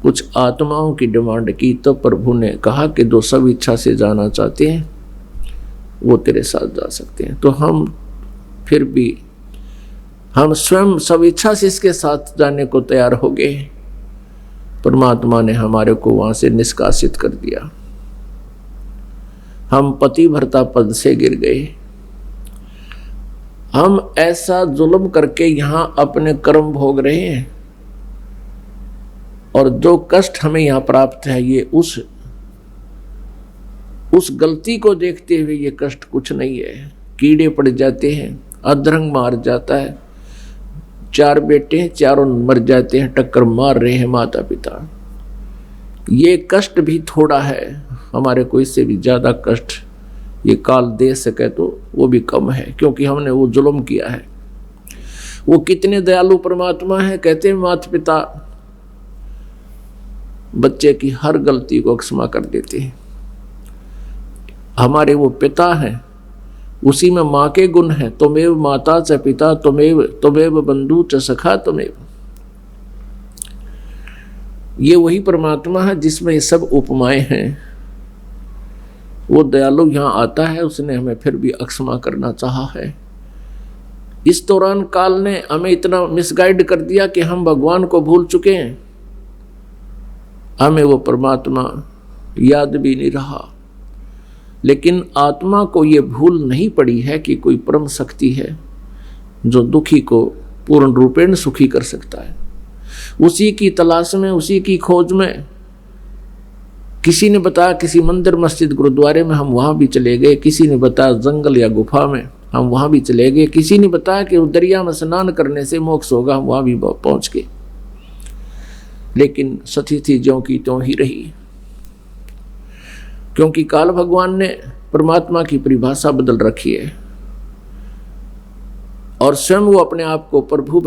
कुछ आत्माओं की डिमांड की तो प्रभु ने कहा कि जो सब इच्छा से जाना चाहते हैं वो तेरे साथ जा सकते हैं। तो हम फिर भी हम स्वयं सब इच्छा से इसके साथ जाने को तैयार हो गए। परमात्मा ने हमारे को वहां से निष्कासित कर दिया। हम पतिव्रता पद से गिर गए। हम ऐसा जुल्म करके यहां अपने कर्म भोग रहे हैं और जो कष्ट हमें यहां प्राप्त है ये उस गलती को देखते हुए ये कष्ट कुछ नहीं है। कीड़े पड़ जाते हैं, अधरंग मार जाता है, 4 बेटे हैं, चारों मर जाते हैं, टक्कर मार रहे हैं माता पिता। ये कष्ट भी थोड़ा है, हमारे को इससे भी ज्यादा कष्ट ये काल दे सके तो वो भी कम है, क्योंकि हमने वो जुल्म किया है। वो कितने दयालु परमात्मा है। कहते हैं माता पिता बच्चे की हर गलती को क्षमा कर देते हैं। हमारे वो पिता हैं, उसी में माँ के गुण हैं। तुमेव माता च पिता तुमेव बंधु च सखा तुमेव। ये वही परमात्मा है जिसमें ये सब उपमाएं हैं। वो दयालु यहाँ आता है, उसने हमें फिर भी अक्षमा करना चाहा है। इस दौरान काल ने हमें इतना मिसगाइड कर दिया कि हम भगवान को भूल चुके हैं। हमें वो परमात्मा याद भी नहीं रहा। लेकिन आत्मा को ये भूल नहीं पड़ी है कि कोई परम शक्ति है जो दुखी को पूर्ण रूपेण सुखी कर सकता है। उसी की तलाश में, उसी की खोज में किसी ने बताया किसी मंदिर मस्जिद गुरुद्वारे में, हम वहां भी चले गए। किसी ने बताया जंगल या गुफा में, हम वहां भी चले गए। किसी ने बताया कि दरिया में स्नान करने से मोक्ष होगा, हम वहां भी पहुंच गए। लेकिन स्थिति ज्यों की त्यों ही रही, क्योंकि काल भगवान ने परमात्मा की परिभाषा बदल रखी है। और स्वयं वो अपने आप को प्रभु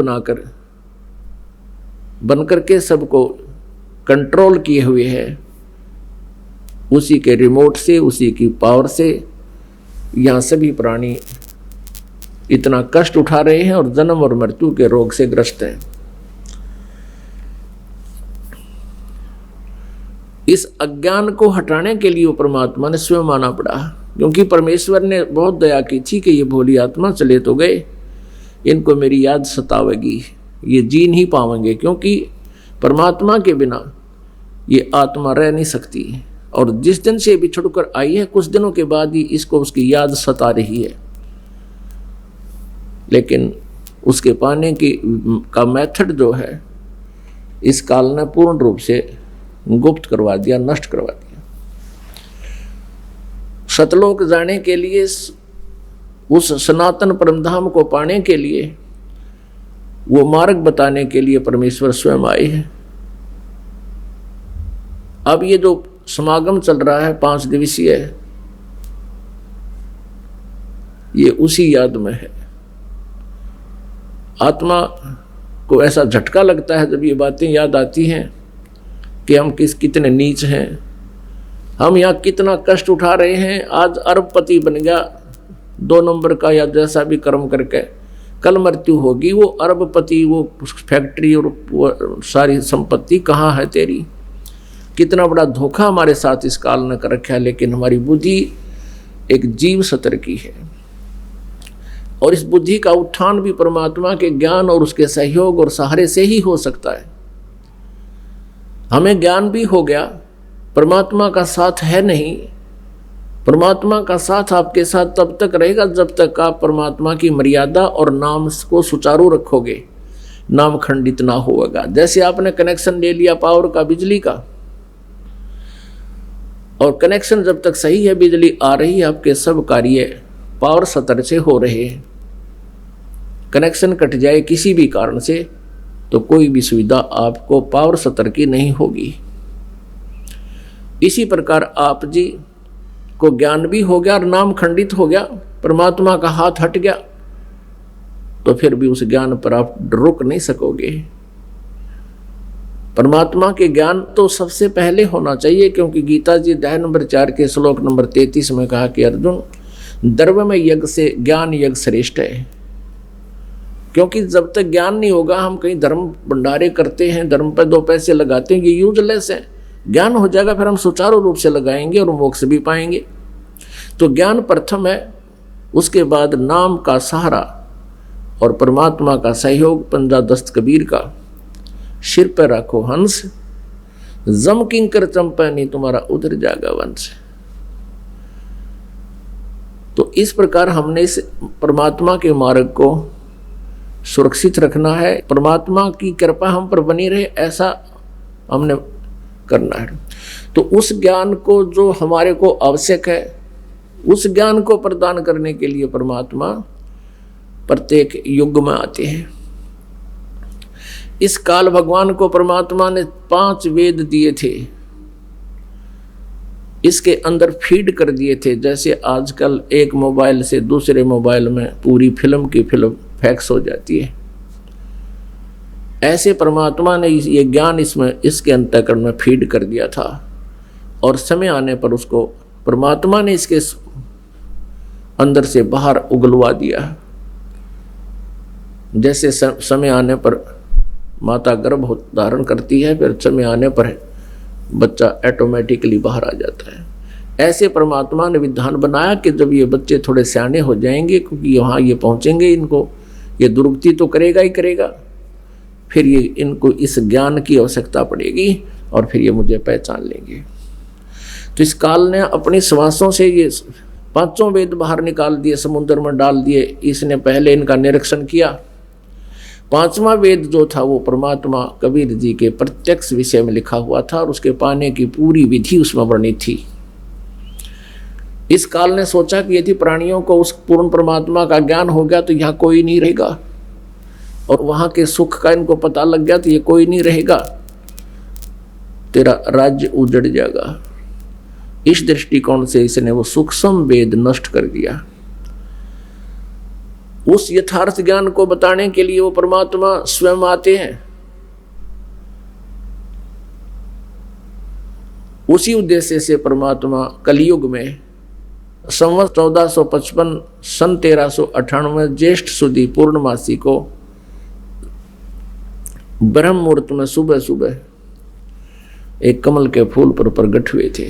बनकर के सबको कंट्रोल किए हुए है। उसी के रिमोट से, उसी की पावर से यहाँ सभी प्राणी इतना कष्ट उठा रहे हैं और जन्म और मृत्यु के रोग से ग्रस्त हैं। इस अज्ञान को हटाने के लिए वो परमात्मा ने स्वयं आना पड़ा, क्योंकि परमेश्वर ने बहुत दया की थी कि ये भोली आत्मा चले तो गए, इनको मेरी याद सतावेगी, ये जी नहीं पाएंगे, क्योंकि परमात्मा के बिना ये आत्मा रह नहीं सकती। और जिस दिन से बिछुड़कर आई है कुछ दिनों के बाद ही इसको उसकी याद सता रही है, लेकिन उसके पाने की का मेथड जो है इस काल ने पूर्ण रूप से गुप्त करवा दिया, नष्ट करवा दिया। सतलोक जाने के लिए, उस सनातन परमधाम को पाने के लिए, वो मार्ग बताने के लिए परमेश्वर स्वयं आए हैं। अब ये जो समागम चल रहा है 5 दिवसीय, ये उसी याद में है। आत्मा को ऐसा झटका लगता है जब ये बातें याद आती हैं कि हम कितने नीच हैं, हम यहाँ कितना कष्ट उठा रहे हैं। आज अरबपति बन गया 2 नंबर का, या जैसा भी कर्म करके, कल मृत्यु होगी। वो अरबपति, वो फैक्ट्री और वो सारी संपत्ति कहाँ है तेरी? कितना बड़ा धोखा हमारे साथ इस काल ने कर रखा है। लेकिन हमारी बुद्धि एक जीव सतर की है, और इस बुद्धि का उत्थान भी परमात्मा के ज्ञान और उसके सहयोग और सहारे से ही हो सकता है। हमें ज्ञान भी हो गया, परमात्मा का साथ है नहीं। परमात्मा का साथ आपके साथ तब तक रहेगा जब तक आप परमात्मा की मर्यादा और नाम को सुचारू रखोगे, नाम खंडित ना होगा। जैसे आपने कनेक्शन ले लिया पावर का, बिजली का, और कनेक्शन जब तक सही है, बिजली आ रही है, आपके सब कार्य पावर सतर से हो रहे हैं। कनेक्शन कट जाए किसी भी कारण से तो कोई भी सुविधा आपको पावर सतर की नहीं होगी। इसी प्रकार आप जी को ज्ञान भी हो गया और नाम खंडित हो गया, परमात्मा का हाथ हट गया, तो फिर भी उस ज्ञान पर आप रुक नहीं सकोगे। परमात्मा के ज्ञान तो सबसे पहले होना चाहिए, क्योंकि गीता जी अध्याय नंबर 4 के श्लोक नंबर 33 में कहा कि अर्जुन, द्रव्य में यज्ञ से ज्ञान यज्ञ श्रेष्ठ है। क्योंकि जब तक ज्ञान नहीं होगा, हम कहीं धर्म भंडारे करते हैं, धर्म पर 2 पैसे लगाते हैं, ये यूजलेस है। ज्ञान हो जाएगा फिर हम सुचारू रूप से लगाएंगे और मोक्ष भी पाएंगे। तो ज्ञान प्रथम है, उसके बाद नाम का सहारा और परमात्मा का सहयोग। पंजा दस्त कबीर का, सिर पर रखो हंस, जम किंकर चंपैनी, तुम्हारा उधर जागा वंश। तो इस प्रकार हमने इस परमात्मा के मार्ग को सुरक्षित रखना है। परमात्मा की कृपा हम पर बनी रहे, ऐसा हमने करना है। तो उस ज्ञान को जो हमारे को आवश्यक है, उस ज्ञान को प्रदान करने के लिए परमात्मा प्रत्येक युग में आते हैं। इस काल भगवान को परमात्मा ने 5 वेद दिए थे, इसके अंदर फीड कर दिए थे। जैसे आजकल एक मोबाइल से दूसरे मोबाइल में पूरी फिल्म की फिल्म फैक्स हो जाती है, ऐसे परमात्मा ने ये ज्ञान इसके अंतःकरण में फीड कर दिया था, और समय आने पर उसको परमात्मा ने इसके अंदर से बाहर उगलवा दिया। जैसे समय आने पर माता गर्भ धारण करती है, फिर समय आने पर बच्चा ऑटोमेटिकली बाहर आ जाता है। ऐसे परमात्मा ने विधान बनाया कि जब ये बच्चे थोड़े सियाने हो जाएंगे, क्योंकि यहाँ ये पहुँचेंगे, इनको ये दुर्गति तो करेगा ही करेगा, फिर ये इनको इस ज्ञान की आवश्यकता पड़ेगी और फिर ये मुझे पहचान लेंगे। तो इस काल ने अपनी श्वासों से ये 5 वेद बाहर निकाल दिए, समुद्र में डाल दिए। इसने पहले इनका निरीक्षण किया। 5वां वेद जो था वो परमात्मा कबीर जी के प्रत्यक्ष विषय में लिखा हुआ था, और उसके पाने की पूरी विधि उसमें वर्णित थी। इस काल ने सोचा कि यदि प्राणियों को उस पूर्ण परमात्मा का ज्ञान हो गया तो यहाँ कोई नहीं रहेगा, और वहाँ के सुख का इनको पता लग गया तो ये कोई नहीं रहेगा, तेरा राज्य उजड़ जाएगा। इस दृष्टिकोण से इसने वो सूक्ष्म वेद नष्ट कर दिया। उस यथार्थ ज्ञान को बताने के लिए वो परमात्मा स्वयं आते हैं। उसी उद्देश्य से परमात्मा कलयुग में संवत 1455 सन 1398 ज्येष्ठ सुदी पूर्णमासी को ब्रह्म मुहूर्त में सुबह सुबह एक कमल के फूल पर प्रकट हुए थे।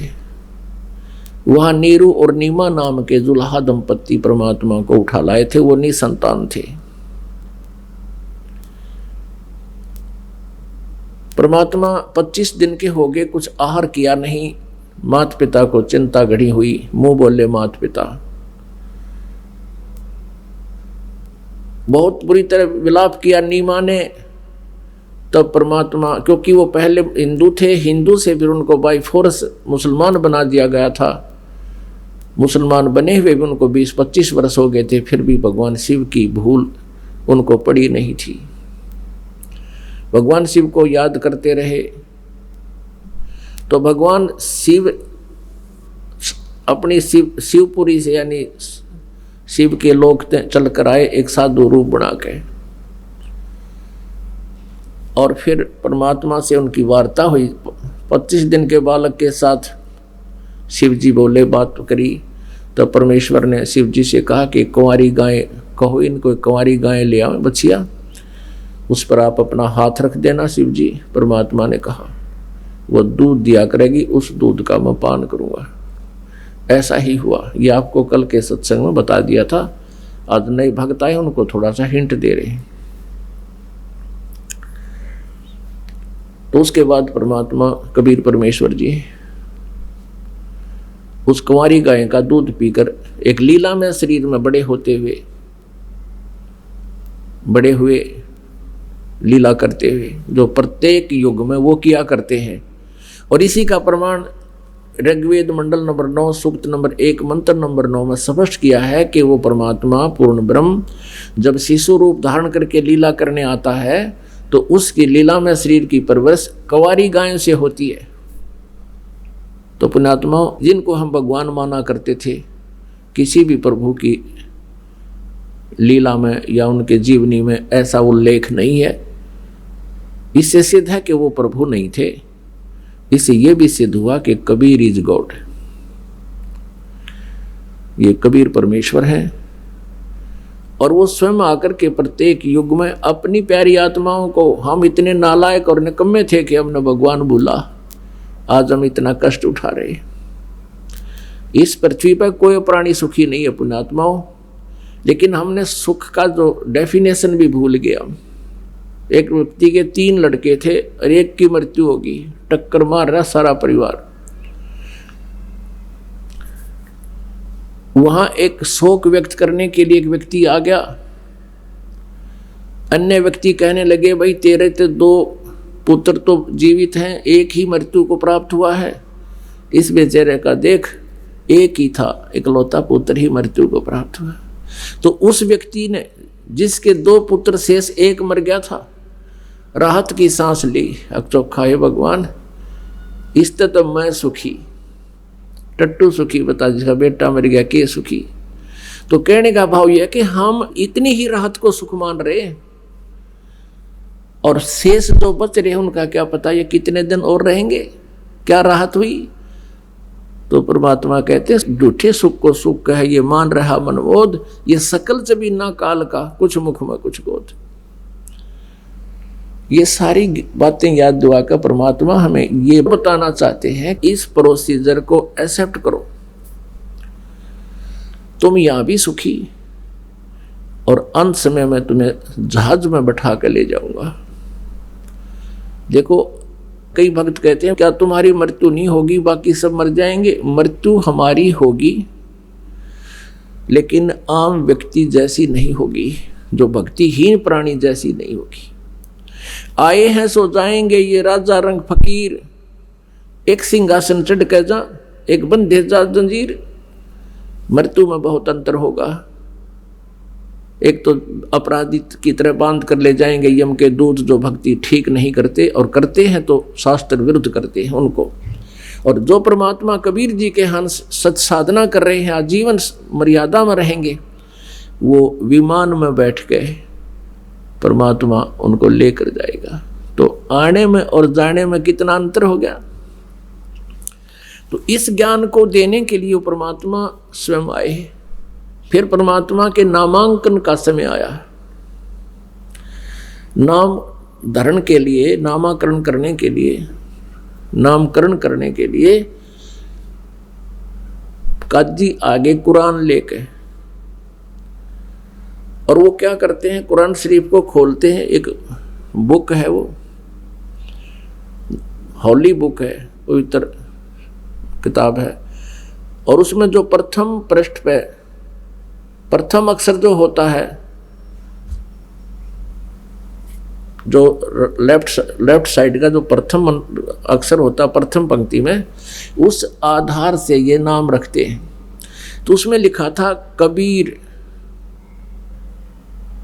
वहां नीरू और नीमा नाम के जुल्हा दंपत्ति परमात्मा को उठा लाए थे। वो निसंतान थे। परमात्मा 25 दिन के हो गए, कुछ आहार किया नहीं। माता पिता को चिंता घड़ी हुई। मुंह बोले माता पिता। बहुत बुरी तरह विलाप किया नीमा ने। तब परमात्मा, क्योंकि वो पहले हिंदू थे, हिंदू से फिर उनको बाई फोर्स मुसलमान बना दिया गया था। मुसलमान बने हुए भी उनको 20-25 वर्ष हो गए थे, फिर भी भगवान शिव की भूल उनको पड़ी नहीं थी। भगवान शिव को याद करते रहे। तो भगवान शिव अपनी शिवपुरी से यानी शिव के लोक चल कर आए एक साधु रूप बना के। और फिर परमात्मा से उनकी वार्ता हुई। 25 दिन के बालक के साथ शिव जी बोले, बात करी। तो परमेश्वर ने शिव जी से कहा कि कुंवारी गाय कहो, इनको कुंवारी गाय ले आओ बछिया, उस पर आप अपना हाथ रख देना। शिव जी, परमात्मा ने कहा वो दूध दिया करेगी, उस दूध का मैं पान करूंगा। ऐसा ही हुआ। ये आपको कल के सत्संग में बता दिया था। आज नए भक्त आए, उनको थोड़ा सा हिंट दे रहे हैं। तो उसके बाद परमात्मा कबीर परमेश्वर जी उस कुंवारी गाय का दूध पीकर एक लीला में शरीर में बड़े हुए लीला करते हुए, जो प्रत्येक युग में वो किया करते हैं। और इसी का प्रमाण ऋग्वेद मंडल नंबर 9 सूक्त नंबर 1 मंत्र नंबर 9 में स्पष्ट किया है कि वो परमात्मा पूर्ण ब्रह्म जब शिशु रूप धारण करके लीला करने आता है तो उसकी लीला में शरीर की परवरिश कुंवारी गायों से होती है। तो पुण्यात्मा, जिनको हम भगवान माना करते थे, किसी भी प्रभु की लीला में या उनके जीवनी में ऐसा उल्लेख नहीं है। इससे सिद्ध है कि वो प्रभु नहीं थे। इससे यह भी सिद्ध हुआ कि कबीर इज गॉड। ये कबीर परमेश्वर है और वो स्वयं आकर के प्रत्येक युग में अपनी प्यारी आत्माओं को, हम इतने नालायक और निकम्मे थे कि हमने भगवान भूला, आज हम इतना कष्ट उठा रहे। इस पृथ्वी पर कोई प्राणी सुखी नहीं है पुण्यात्माओं, लेकिन हमने सुख का जो डेफिनेशन भी भूल गया। एक व्यक्ति के 3 लड़के थे और एक की मृत्यु होगी, टक्कर मार रहा सारा परिवार। वहां एक शोक व्यक्त करने के लिए एक व्यक्ति आ गया। अन्य व्यक्ति कहने लगे, भाई तेरे तो 2 पुत्र तो जीवित हैं, एक ही मृत्यु को प्राप्त हुआ है। इस बेचारे का देख, एक ही था, इकलौता पुत्र ही मृत्यु को प्राप्त हुआ। तो उस व्यक्ति ने, जिसके 2 पुत्र शेष, एक मर गया था, राहत की सांस ली। अब चौखा है भगवान, इससे तो मैं सुखी, टट्टू सुखी, बता जिसका बेटा मर गया के सुखी। तो कहने का भाव यह कि हम इतनी ही राहत को सुख मान रहे और शेष 2 बच रहे, उनका क्या पता ये कितने दिन और रहेंगे, क्या राहत हुई। तो परमात्मा कहते हैं, झूठे सुख को सुख कहे ये मान रहा मनबोध, ये सकल चबी ना काल का, कुछ मुख में कुछ गोद। ये सारी बातें याद दिलाकर परमात्मा हमें ये बताना चाहते हैं, इस प्रोसीजर को एक्सेप्ट करो, तुम यहां भी सुखी और अंत समय में तुम्हें जहाज में बैठा कर ले जाऊंगा। देखो, कई भक्त कहते हैं, क्या तुम्हारी मृत्यु नहीं होगी, बाकी सब मर जाएंगे। मृत्यु हमारी होगी, लेकिन आम व्यक्ति जैसी नहीं होगी, जो भक्तिहीन प्राणी जैसी नहीं होगी। आए हैं सो जाएंगे, ये राजा रंग फकीर, एक सिंहासन चढ़ के जा, एक बंधे जा जंजीर। मृत्यु में बहुत अंतर होगा। एक तो अपराधी की तरह बांध कर ले जाएंगे यम के दूत, जो भक्ति ठीक नहीं करते और करते हैं तो शास्त्र विरुद्ध करते हैं उनको। और जो परमात्मा कबीर जी के यहाँ सच साधना कर रहे हैं, आजीवन मर्यादा में रहेंगे, वो विमान में बैठ गए, परमात्मा उनको लेकर जाएगा। तो आने में और जाने में कितना अंतर हो गया। तो इस ज्ञान को देने के लिए परमात्मा स्वयं आए। फिर परमात्मा के नामांकन का समय आया। नाम धारण के लिए, नामाकरण करने के लिए, नामकरण करने के लिए काजी आगे कुरान लेके, और वो क्या करते हैं, कुरान शरीफ को खोलते हैं। एक बुक है, वो हॉली बुक है, पवित्र किताब है, और उसमें जो प्रथम पृष्ठ पे प्रथम अक्षर जो होता है, जो लेफ्ट साइड का जो प्रथम अक्षर होता है प्रथम पंक्ति में, उस आधार से ये नाम रखते हैं। तो उसमें लिखा था कबीर,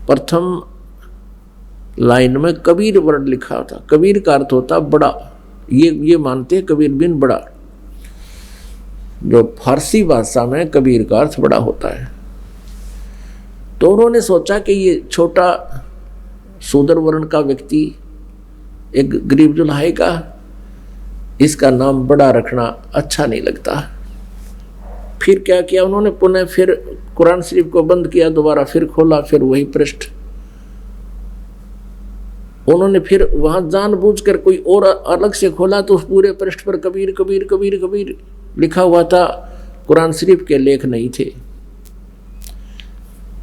प्रथम लाइन में कबीर वर्ड लिखा था। कबीर का अर्थ होता बड़ा, ये मानते हैं कबीर बिन बड़ा। जो फारसी भाषा में कबीर का अर्थ बड़ा होता है। तो उन्होंने सोचा कि ये छोटा शूद्र वर्ण का व्यक्ति, एक गरीब जुल्हाई का, इसका नाम बड़ा रखना अच्छा नहीं लगता। फिर क्या किया उन्होंने, पुनः फिर कुरान शरीफ को बंद किया, दोबारा फिर खोला, फिर वही पृष्ठ। उन्होंने फिर वहां जानबूझकर कोई और अलग से खोला, तो उस पूरे पृष्ठ पर कबीर कबीर कबीर कबीर लिखा हुआ था। कुरान शरीफ के लेख नहीं थे।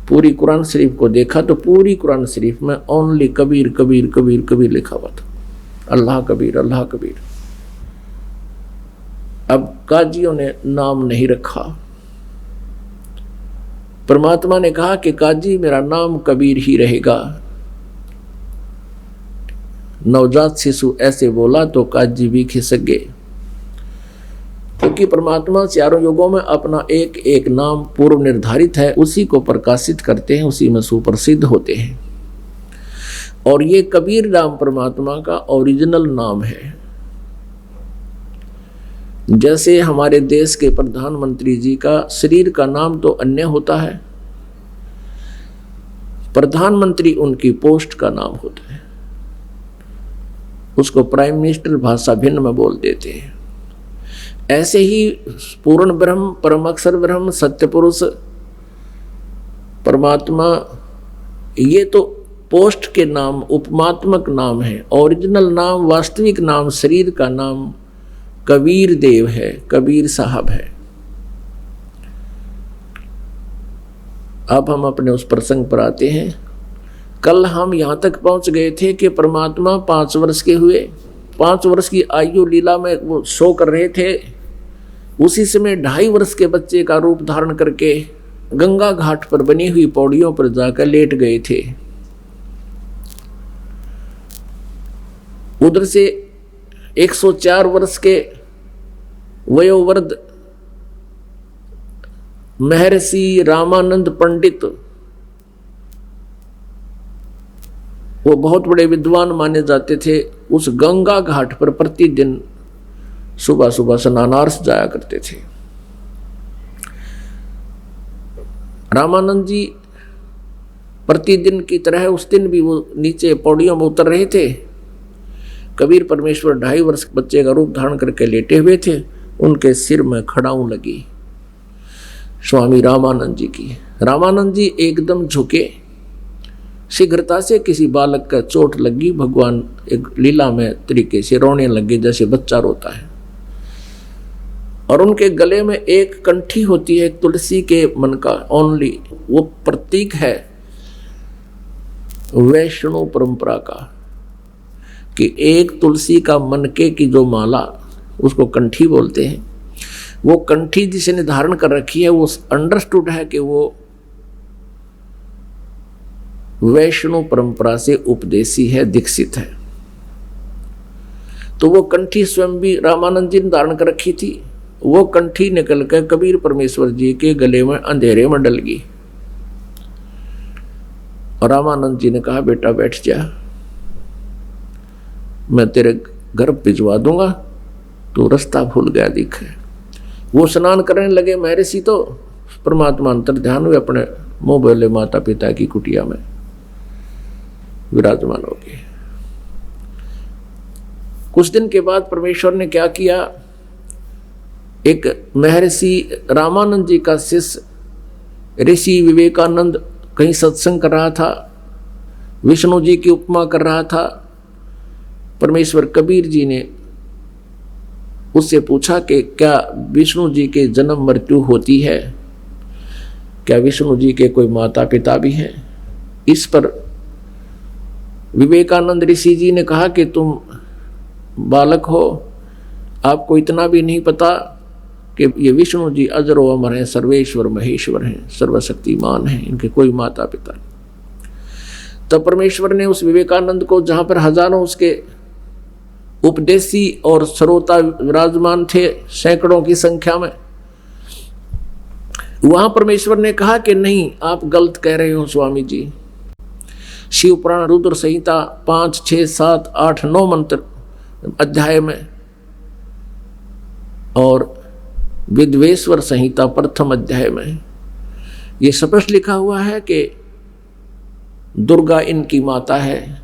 पूरी कुरान शरीफ को देखा तो पूरी कुरान शरीफ में ओनली कबीर कबीर कबीर कबीर लिखा हुआ था। अल्लाह कबीर, अल्लाह कबीर। अब काजियों ने नाम नहीं रखा। परमात्मा ने कहा कि काजी मेरा नाम कबीर ही रहेगा। नवजात शिशु ऐसे बोला तो काजी भी खिसक गए, क्योंकि परमात्मा चारों युगों में अपना एक एक नाम पूर्व निर्धारित है, उसी को प्रकाशित करते हैं, उसी में सुप्रसिद्ध होते हैं। और ये कबीर नाम परमात्मा का ओरिजिनल नाम है। जैसे हमारे देश के प्रधानमंत्री जी का शरीर का नाम तो अन्य होता है, प्रधानमंत्री उनकी पोस्ट का नाम होता है। उसको प्राइम मिनिस्टर भाषा भिन्न में बोल देते हैं। ऐसे ही पूर्ण ब्रह्म, परम अक्षर ब्रह्म, सत्य पुरुष परमात्मा, ये तो पोस्ट के नाम, उपमात्मक नाम है। ओरिजिनल नाम, वास्तविक नाम, शरीर का नाम कबीर देव है, कबीर साहब है। अब हम अपने उस प्रसंग पर आते हैं। कल हम यहाँ तक पहुँच गए थे कि परमात्मा 5 वर्ष के हुए। 5 वर्ष की आयु लीला में वो शो कर रहे थे। उसी समय 2.5 वर्ष के बच्चे का रूप धारण करके गंगा घाट पर बनी हुई पौड़ियों पर जाकर लेट गए थे। उधर से 104 वर्ष के वयोवृद्ध महर्षि रामानंद पंडित, वो बहुत बड़े विद्वान माने जाते थे, उस गंगा घाट पर प्रतिदिन सुबह सुबह स्नानार्थ जाया करते थे। रामानंद जी प्रतिदिन की तरह उस दिन भी वो नीचे पौड़ियों में उतर रहे थे। कबीर परमेश्वर 2.5 वर्ष बच्चे का रूप धारण करके लेटे हुए थे। उनके सिर में खड़ाऊं लगी स्वामी रामानंद जी की। रामानंद जी एकदम झुके। शीघ्रता से किसी बालक का चोट लगी। भगवान एक लीला में तरीके से रोने लगे जैसे बच्चा रोता है। और उनके गले में एक कंठी होती है तुलसी के मन का ओनली। वो प्रतीक है वैष्णव परंपरा का कि एक तुलसी का मनके की जो माला, उसको कंठी बोलते हैं। वो कंठी जिसने धारण कर रखी है वो अंडरस्टूड है कि वो वैष्णव परंपरा से उपदेशी है, दीक्षित है। तो वो कंठी स्वयं भी रामानंद जी ने धारण कर रखी थी। वो कंठी निकल कर कबीर परमेश्वर जी के गले में अंधेरे में डल गई। और रामानंद जी ने कहा, बेटा बैठ जा, मैं तेरे घर भिजवा दूंगा, तू रास्ता भूल गया दिखे। वो स्नान करने लगे महर्षि, तो परमात्मा अंतर ध्यान हुए अपने मुंह बोले माता पिता की कुटिया में विराजमान हो गए। कुछ दिन के बाद परमेश्वर ने क्या किया, एक महर्षि रामानंद जी का शिष्य ऋषि विवेकानंद कहीं सत्संग कर रहा था, विष्णु जी की उपमा कर रहा था। परमेश्वर कबीर जी ने उससे पूछा कि क्या विष्णु जी के जन्म मृत्यु होती है, क्या विष्णु जी के कोई माता पिता भी हैं? इस पर विवेकानंद ऋषि जी ने कहा कि तुम बालक हो, आपको इतना भी नहीं पता कि ये विष्णु जी अजरो अमर हैं, सर्वेश्वर महेश्वर हैं, सर्वशक्तिमान हैं, इनके कोई माता पिता नहीं। तब परमेश्वर ने उस विवेकानंद को, जहां पर हजारों उसके उपदेशी और श्रोता विराजमान थे सैकड़ों की संख्या में, वहां परमेश्वर ने कहा कि नहीं, आप गलत कह रहे हो स्वामी जी। शिव पुराण रुद्र संहिता 5, 6, 7, 8, 9 मंत्र अध्याय में और विद्वेश्वर संहिता प्रथम अध्याय में ये स्पष्ट लिखा हुआ है कि दुर्गा इनकी माता है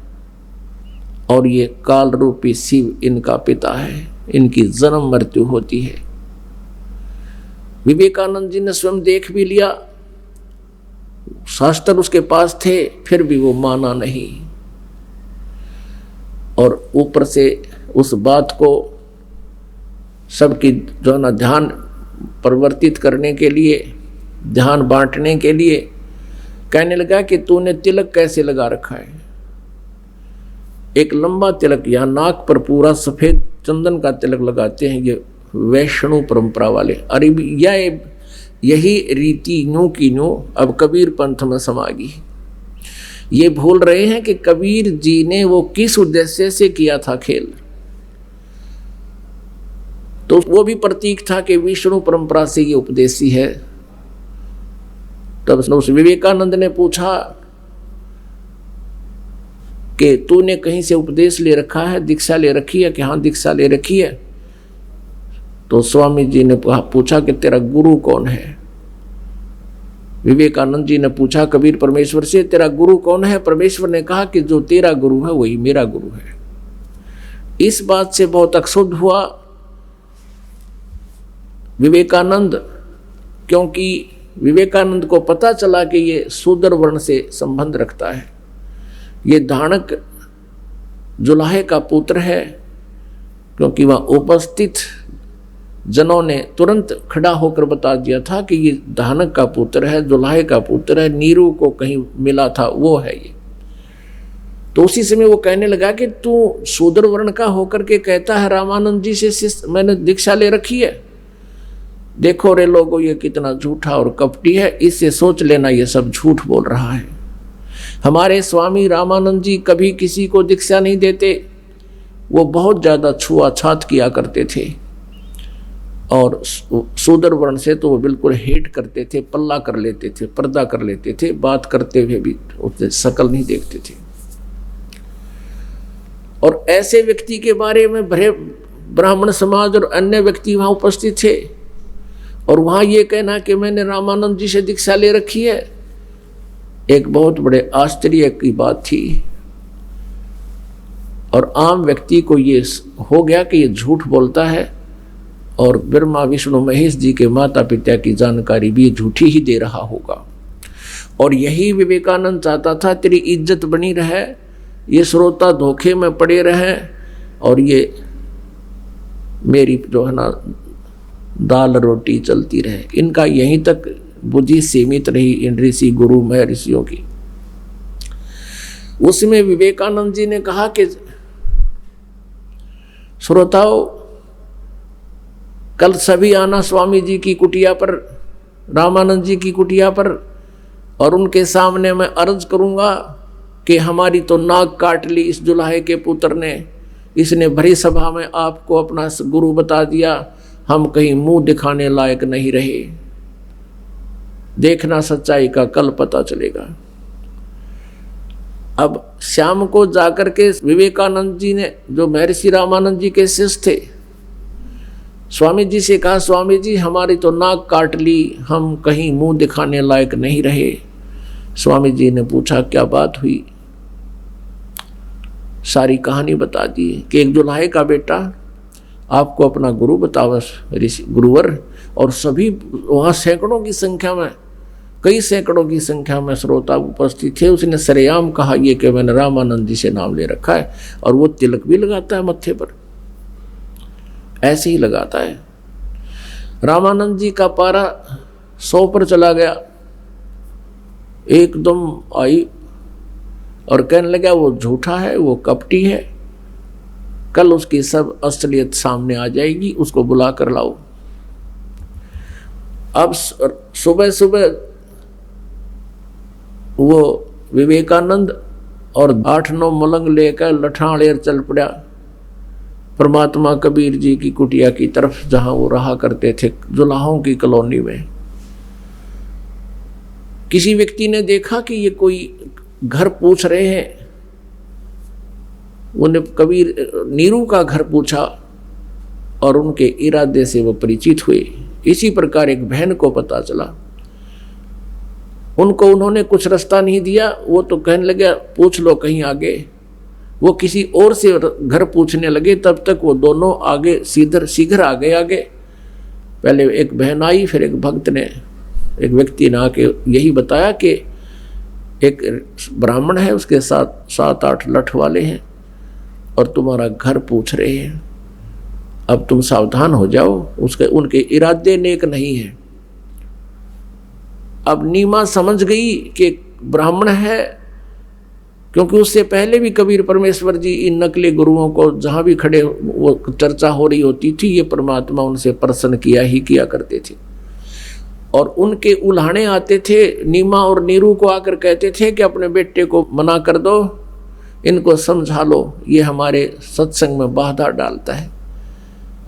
और ये काल रूपी शिव इनका पिता है, इनकी जन्म मृत्यु होती है। विवेकानंद जी ने स्वयं देख भी लिया, शास्त्र उसके पास थे, फिर भी वो माना नहीं और ऊपर से उस बात को सबकी जो ना ध्यान परिवर्तित करने के लिए, ध्यान बांटने के लिए कहने लगा कि तूने तिलक कैसे लगा रखा है। एक लंबा तिलक, यहाँ नाक पर पूरा सफेद चंदन का तिलक लगाते हैं ये वैष्णव परंपरा वाले। अरे यही रीति न्यू की न्यू अब कबीर पंथ में समा गई। ये भूल रहे हैं कि कबीर जी ने वो किस उद्देश्य से किया था खेल। तो वो भी प्रतीक था कि विष्णु परंपरा से ये उपदेशी है। तब उस विवेकानंद ने पूछा कि तूने कहीं से उपदेश ले रखा है, दीक्षा ले रखी है? कि हाँ दीक्षा ले रखी है। तो स्वामी जी ने पूछा कि तेरा गुरु कौन है? विवेकानंद जी ने पूछा कबीर परमेश्वर से, तेरा गुरु कौन है? परमेश्वर ने कहा कि जो तेरा गुरु है वही मेरा गुरु है। इस बात से बहुत अक्षुब्ध हुआ विवेकानंद, क्योंकि विवेकानंद को पता चला कि ये शूद्र वर्ण से संबंध रखता है, ये धानक जुलाहे का पुत्र है। क्योंकि वह उपस्थित जनों ने तुरंत खड़ा होकर बता दिया था कि ये धानक का पुत्र है, जुलाहे का पुत्र है, नीरू को कहीं मिला था वो है ये। तो उसी समय वो कहने लगा कि तू शूद्र वर्ण का होकर के कहता है रामानंद जी से मैंने दीक्षा ले रखी है। देखो रे लोगों, ये कितना झूठा और कपटी है, इससे सोच लेना ये सब झूठ बोल रहा है। हमारे स्वामी रामानंद जी कभी किसी को दीक्षा नहीं देते, वो बहुत ज़्यादा छुआछात किया करते थे और शूद्र वर्ण से तो वो बिल्कुल हेट करते थे, पल्ला कर लेते थे, पर्दा कर लेते थे, बात करते हुए भी उससे शकल नहीं देखते थे। और ऐसे व्यक्ति के बारे में भरे ब्राह्मण समाज और अन्य व्यक्ति वहाँ उपस्थित थे और वहाँ ये कहना कि मैंने रामानंद जी से दीक्षा ले रखी है, एक बहुत बड़े आश्चर्य की बात थी। और आम व्यक्ति को ये हो गया कि ये झूठ बोलता है और ब्रह्मा विष्णु महेश जी के माता पिता की जानकारी भी झूठी ही दे रहा होगा। और यही विवेकानंद चाहता था, तेरी इज्जत बनी रहे, ये श्रोता धोखे में पड़े रहे और ये मेरी जो है ना दाल रोटी चलती रहे। इनका यहीं तक बुद्धि सीमित रही इन ऋषि गुरु महर्षियों की। उसमें विवेकानंद जी ने कहा कि श्रोताओं, कल सभी आना स्वामी जी की कुटिया पर, रामानंद जी की कुटिया पर, और उनके सामने मैं अर्ज करूंगा कि हमारी तो नाक काट ली इस जुलाहे के पुत्र ने, इसने भरी सभा में आपको अपना गुरु बता दिया, हम कहीं मुंह दिखाने लायक नहीं रहे। देखना सच्चाई का कल पता चलेगा। अब शाम को जाकर के विवेकानंद जी ने, जो महर्षि रामानंद जी के शिष्य थे, स्वामी जी से कहा, स्वामी जी हमारी तो नाक काट ली, हम कहीं मुंह दिखाने लायक नहीं रहे, स्वामी जी ने पूछा क्या बात हुई, सारी कहानी बता दी कि एक दुल्हाए का बेटा आपको अपना गुरु बतावस, ऋषि गुरुवर, और सभी वहाँ सैकड़ों की संख्या में, कई सैकड़ों की संख्या में श्रोता उपस्थित थे। उसने सरेआम कहा ये कि मैंने रामानंद जी से नाम ले रखा है, और वो तिलक भी लगाता है मत्थे पर, ऐसे ही लगाता है। रामानंद जी का पारा 100 पर चला गया, एकदम आई और कहने लगा वो झूठा है, वो कपटी है, कल उसकी सब असलियत सामने आ जाएगी, उसको बुला कर लाओ। अब सुबह सुबह वो विवेकानंद और 8-9 मलंग लेकर लठाड़ेर चल पड़ा परमात्मा कबीर जी की कुटिया की तरफ, जहां वो रहा करते थे जुलाहों की कॉलोनी में। किसी व्यक्ति ने देखा कि ये कोई घर पूछ रहे हैं, उन्हें कबीर नीरू का घर पूछा और उनके इरादे से वो परिचित हुए। इसी प्रकार एक बहन को पता चला, उनको उन्होंने कुछ रास्ता नहीं दिया, वो तो कहने लगे पूछ लो कहीं आगे। वो किसी और से घर पूछने लगे, तब तक वो दोनों आगे शीघ्र आगे। पहले एक बहन आई, फिर एक भक्त ने, एक व्यक्ति ने आके यही बताया कि एक ब्राह्मण है, उसके साथ 7-8 लठ वाले हैं और तुम्हारा घर पूछ रहे हैं, अब तुम सावधान हो जाओ, उनके इरादे नेक नहीं है। अब नीमा समझ गई कि ब्राह्मण है, क्योंकि उससे पहले भी कबीर परमेश्वर जी इन नकली गुरुओं को जहां भी खड़े वो चर्चा हो रही होती थी, ये परमात्मा उनसे प्रसन्न किया करते थे। और उनके उल्हाने आते थे, नीमा और नीरू को आकर कहते थे कि अपने बेटे को मना कर दो, इनको समझा लो, ये हमारे सत्संग में बाधा डालता है।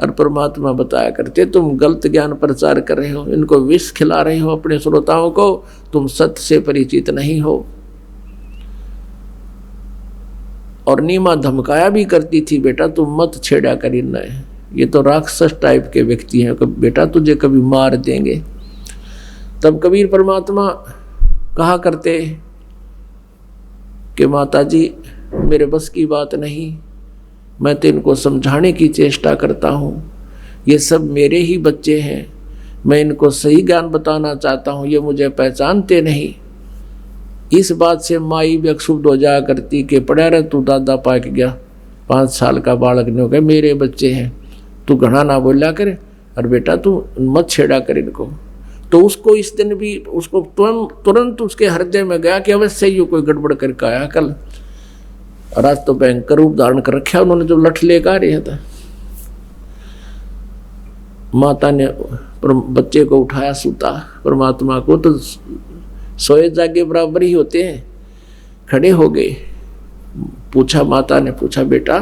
और परमात्मा बताया करते तुम गलत ज्ञान प्रचार कर रहे हो, इनको विष खिला रहे हो अपने श्रोताओं को, तुम सत्य से परिचित नहीं हो। और नीमा धमकाया भी करती थी, बेटा तुम मत छेड़ा कर इन्हें, ये तो राक्षस टाइप के व्यक्ति हैं, बेटा तुझे कभी मार देंगे। तब कबीर परमात्मा कहा करते कि माता जी मेरे बस की बात नहीं, मैं तो इनको समझाने की चेष्टा करता हूँ, ये सब मेरे ही बच्चे हैं, मैं इनको सही ज्ञान बताना चाहता हूँ, ये मुझे पहचानते नहीं। इस बात से माई भी क्षुब्ध हो जाया करती कि पड़ा रहे तू दादा पाक गया, 5 साल का बालक नहीं हो गया, मेरे बच्चे हैं, तू घना ना बोला करे, और बेटा तू मत छेड़ा कर इनको। तो उसको इस दिन भी उसको तुरंत उसके हृदय में गया कि अवश्य ये कोई गड़बड़ करके आया कल, और आज तो भयंकर रूप धारण कर रखा उन्होंने, जो लठ लेकर आ रहा था। माता ने बच्चे को उठाया, सूता परमात्मा को, तो सोए जागे बराबर ही होते हैं, खड़े हो गए। पूछा, माता ने पूछा बेटा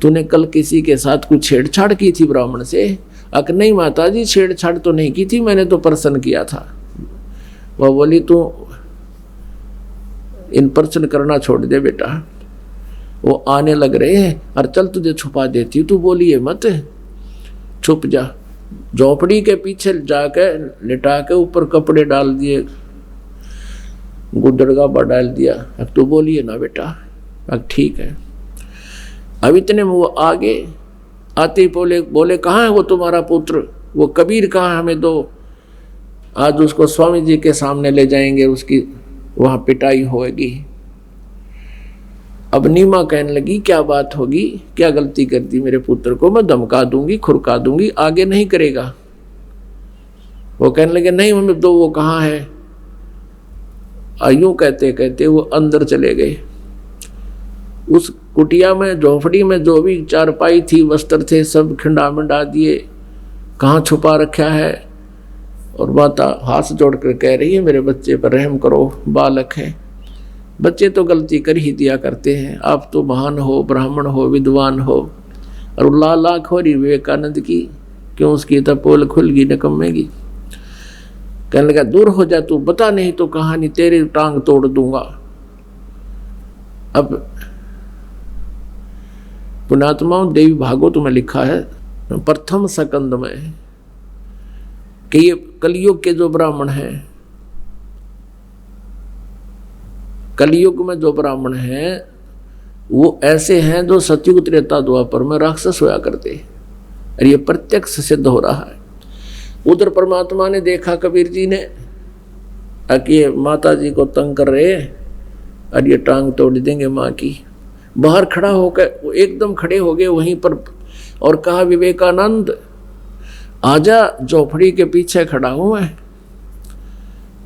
तूने कल किसी के साथ कुछ छेड़छाड़ की थी ब्राह्मण से? अक नहीं माता जी, छेड़छाड़ तो नहीं की थी, मैंने तो प्रसन्न किया था। वह बोली तू इन प्रश्न करना छोड़ दे बेटा, वो आने लग रहे हैं, और चल तुझे छुपा देती, तू बोलिए मत, छुप जा। झोपड़ी के पीछे जाकर लिटा के ऊपर कपड़े डाल दिए, गुदड़गा डाल दिया, अब तू बोलिए ना बेटा, अब ठीक है। अब इतने में वो आगे आते बोले कहाँ है वो तुम्हारा पुत्र, वो कबीर कहाँ, हमें दो, आज उसको स्वामी जी के सामने ले जाएंगे, उसकी वहाँ पिटाई होगी। अब नीमा कहने लगी क्या बात होगी, क्या गलती कर दी मेरे पुत्र को, मैं धमका दूंगी, खुरका दूंगी, आगे नहीं करेगा। वो कहने लगे नहीं मम्मी दो, वो कहाँ है। यूं कहते कहते वो अंदर चले गए। उस कुटिया में, झोपड़ी में जो भी चारपाई थी, वस्त्र थे, सब खिंडा मिंडा दिए, कहाँ छुपा रखा है। और माता हाथ जोड़कर कह रही है मेरे बच्चे पर रहम करो, बालक है। बच्चे तो गलती कर ही दिया करते हैं, आप तो महान हो, ब्राह्मण हो, विद्वान हो, और लाख हो रही विवेकानंद की, क्यों उसकी तो पोल खुल गई निकम्मेगी। कहने लगा दूर हो जा तू, बता नहीं तो कहानी तेरी टांग तोड़ दूंगा। अब पुण्यात्माओं देवी भागवत में लिखा है प्रथम सकंद में कि ये कलयुग के जो ब्राह्मण हैं कलयुग में जो ब्राह्मण हैं वो ऐसे हैं जो सतयुग त्रेता द्वापर में राक्षस होया करते, और ये प्रत्यक्ष सिद्ध हो रहा है। उधर परमात्मा ने देखा कबीर जी ने कि ये माता जी को तंग कर रहे और ये टांग तोड़ देंगे माँ की। बाहर खड़ा होकर वो एकदम खड़े हो गए वहीं पर और कहा, विवेकानंद आजा, झोपड़ी के पीछे खड़ा हूं मैं।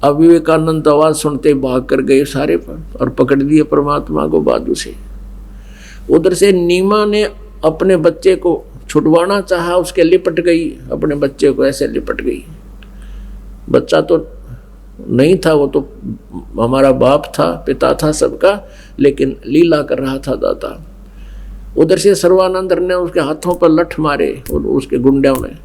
अब विवेकानंद आवाज सुनते भाग कर गए सारे पर और पकड़ लिए परमात्मा को बाजू से। उधर से नीमा ने अपने बच्चे को छुड़वाना चाहा, उसके लिपट गई, अपने बच्चे को ऐसे लिपट गई। बच्चा तो नहीं था, वो तो हमारा बाप था, पिता था सबका, लेकिन लीला कर रहा था दाता। उधर से सर्वानंद ने उसके हाथों पर लठ मारे और उसके गुंडों ने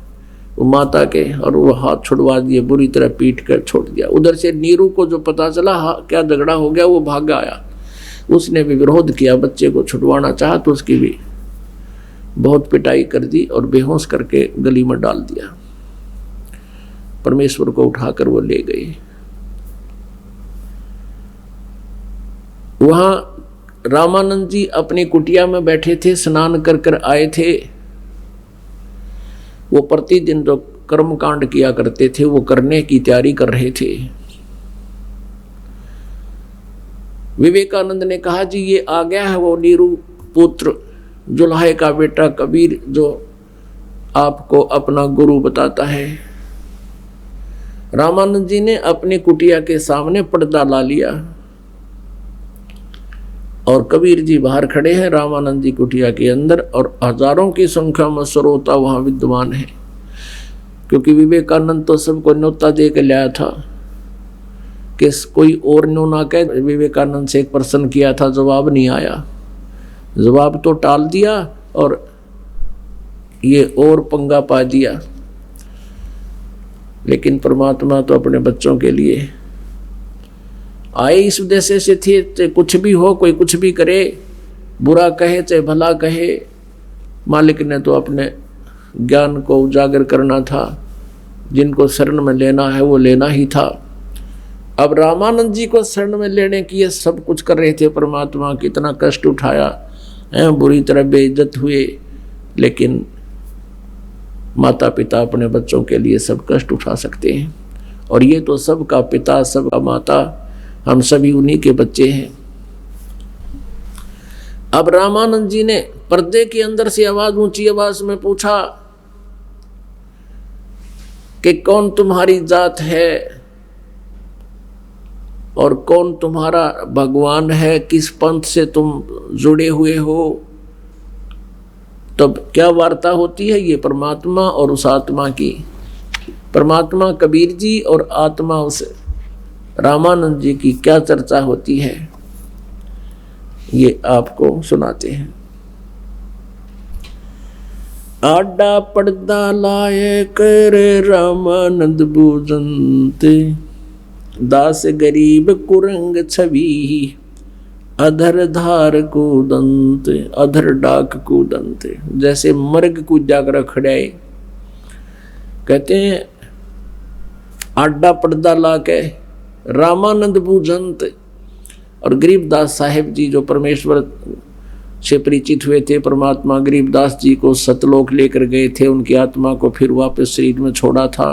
वो माता के, और वो हाथ छुड़वा दिए, बुरी तरह पीट कर छोड़ दिया। उधर से नीरू को जो पता चला क्या झगड़ा हो गया, वो भाग आया। उसने भी विरोध किया, बच्चे को छुड़वाना चाहा तो उसकी भी बहुत पिटाई कर दी और बेहोश करके गली में डाल दिया। परमेश्वर को उठाकर वो ले गए। वहां रामानंद जी अपनी कुटिया में बैठे थे, स्नान कर कर आए थे। वो प्रतिदिन जो कर्म कांड किया करते थे वो करने की तैयारी कर रहे थे। विवेकानंद ने कहा, जी ये आ गया है वो नीरू पुत्र जुल्हाय का बेटा कबीर, जो आपको अपना गुरु बताता है। रामानंद जी ने अपनी कुटिया के सामने पर्दा ला लिया और कबीर जी बाहर खड़े हैं रामानंद जी कुटिया के अंदर, और हजारों की संख्या में श्रोता वहां विद्यमान है, क्योंकि विवेकानंद तो सबको न्योता दे के लाया था कि कोई और न्यो ना कहे। विवेकानंद से एक प्रश्न किया था, जवाब नहीं आया, जवाब तो टाल दिया और ये और पंगा पा दिया। लेकिन परमात्मा तो अपने बच्चों के लिए आए इस उद्देश्य से थे, चाहे कुछ भी हो, कोई कुछ भी करे, बुरा कहे चाहे भला कहे, मालिक ने तो अपने ज्ञान को उजागर करना था। जिनको शरण में लेना है वो लेना ही था। अब रामानंद जी को शरण में लेने की ये सब कुछ कर रहे थे परमात्मा, कितना कष्ट उठाया है, बुरी तरह बेइज्जत हुए, लेकिन माता पिता अपने बच्चों के लिए सब कष्ट उठा सकते हैं। और ये तो सबका पिता, सबका माता, हम सभी उन्हीं के बच्चे हैं। अब रामानंद जी ने पर्दे के अंदर से आवाज, ऊंची आवाज में पूछा कि कौन तुम्हारी जात है और कौन तुम्हारा भगवान है, किस पंथ से तुम जुड़े हुए हो। तब क्या वार्ता होती है, ये परमात्मा और उस आत्मा की। परमात्मा कबीर जी और आत्मा उस रामानंद जी की क्या चर्चा होती है, ये आपको सुनाते हैं। आडा पर्दा लाए कर रामानंद बूझनते, दास गरीब कुरंग छवि, अधर धार कूदंत, अधर डाक कूदंत। जैसे मर्ग को जाकर खड़े, कहते हैं आडा पर्दा ला के रामानंद बूझंत। और गरीबदास साहेब जी जो परमेश्वर से परिचित हुए थे, परमात्मा गरीबदास जी को सतलोक लेकर गए थे, उनकी आत्मा को फिर वापस शरीर में छोड़ा था।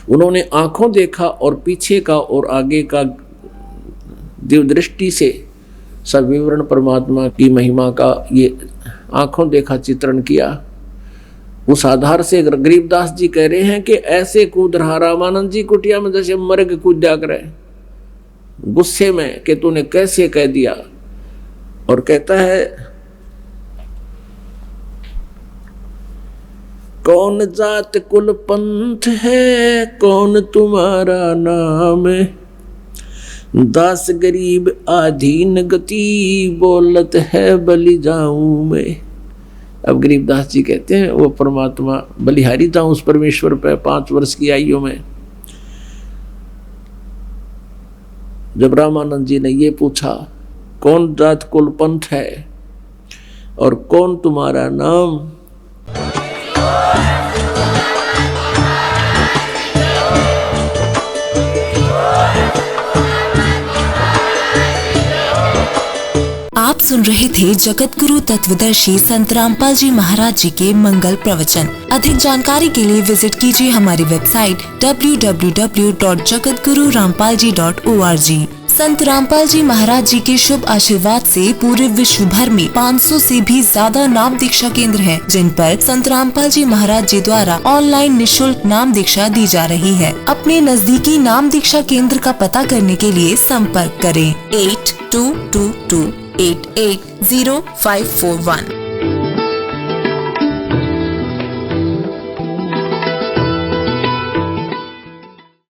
उन्होंने आंखों देखा और पीछे का और आगे का दिव्य दृष्टि से सब विवरण परमात्मा की महिमा का ये आंखों देखा चित्रण किया। उस आधार से गरीबदास जी कह रहे हैं कि ऐसे कूद रहा रामानंद जी कुटिया में जैसे मर्ग कूदा करे, गुस्से में कि तूने कैसे कह दिया। और कहता है, कौन जात कुल पंथ है, कौन तुम्हारा नाम, दास गरीब आधीन गति, बोलत है बलि जाऊं मैं। अब गरीबदास जी कहते हैं वो परमात्मा बलिहारी था उस परमेश्वर पे 5 वर्ष की आयु में। जब रामानंद जी ने ये पूछा कौन जात कुल पंथ है और कौन तुम्हारा नाम, सुन रहे थे जगत गुरु तत्वदर्शी संत रामपाल जी महाराज जी के मंगल प्रवचन। अधिक जानकारी के लिए विजिट कीजिए हमारी वेबसाइट www.jagatgururampalji.org। संत रामपाल जी महाराज जी के शुभ आशीर्वाद से पूरे विश्व भर में 500 से भी ज्यादा नाम दीक्षा केंद्र हैं, जिन पर संत रामपाल जी महाराज जी द्वारा ऑनलाइन निशुल्क नाम दीक्षा दी जा रही है। अपने नजदीकी नाम दीक्षा केंद्र का पता करने के लिए संपर्क करें 8222880541।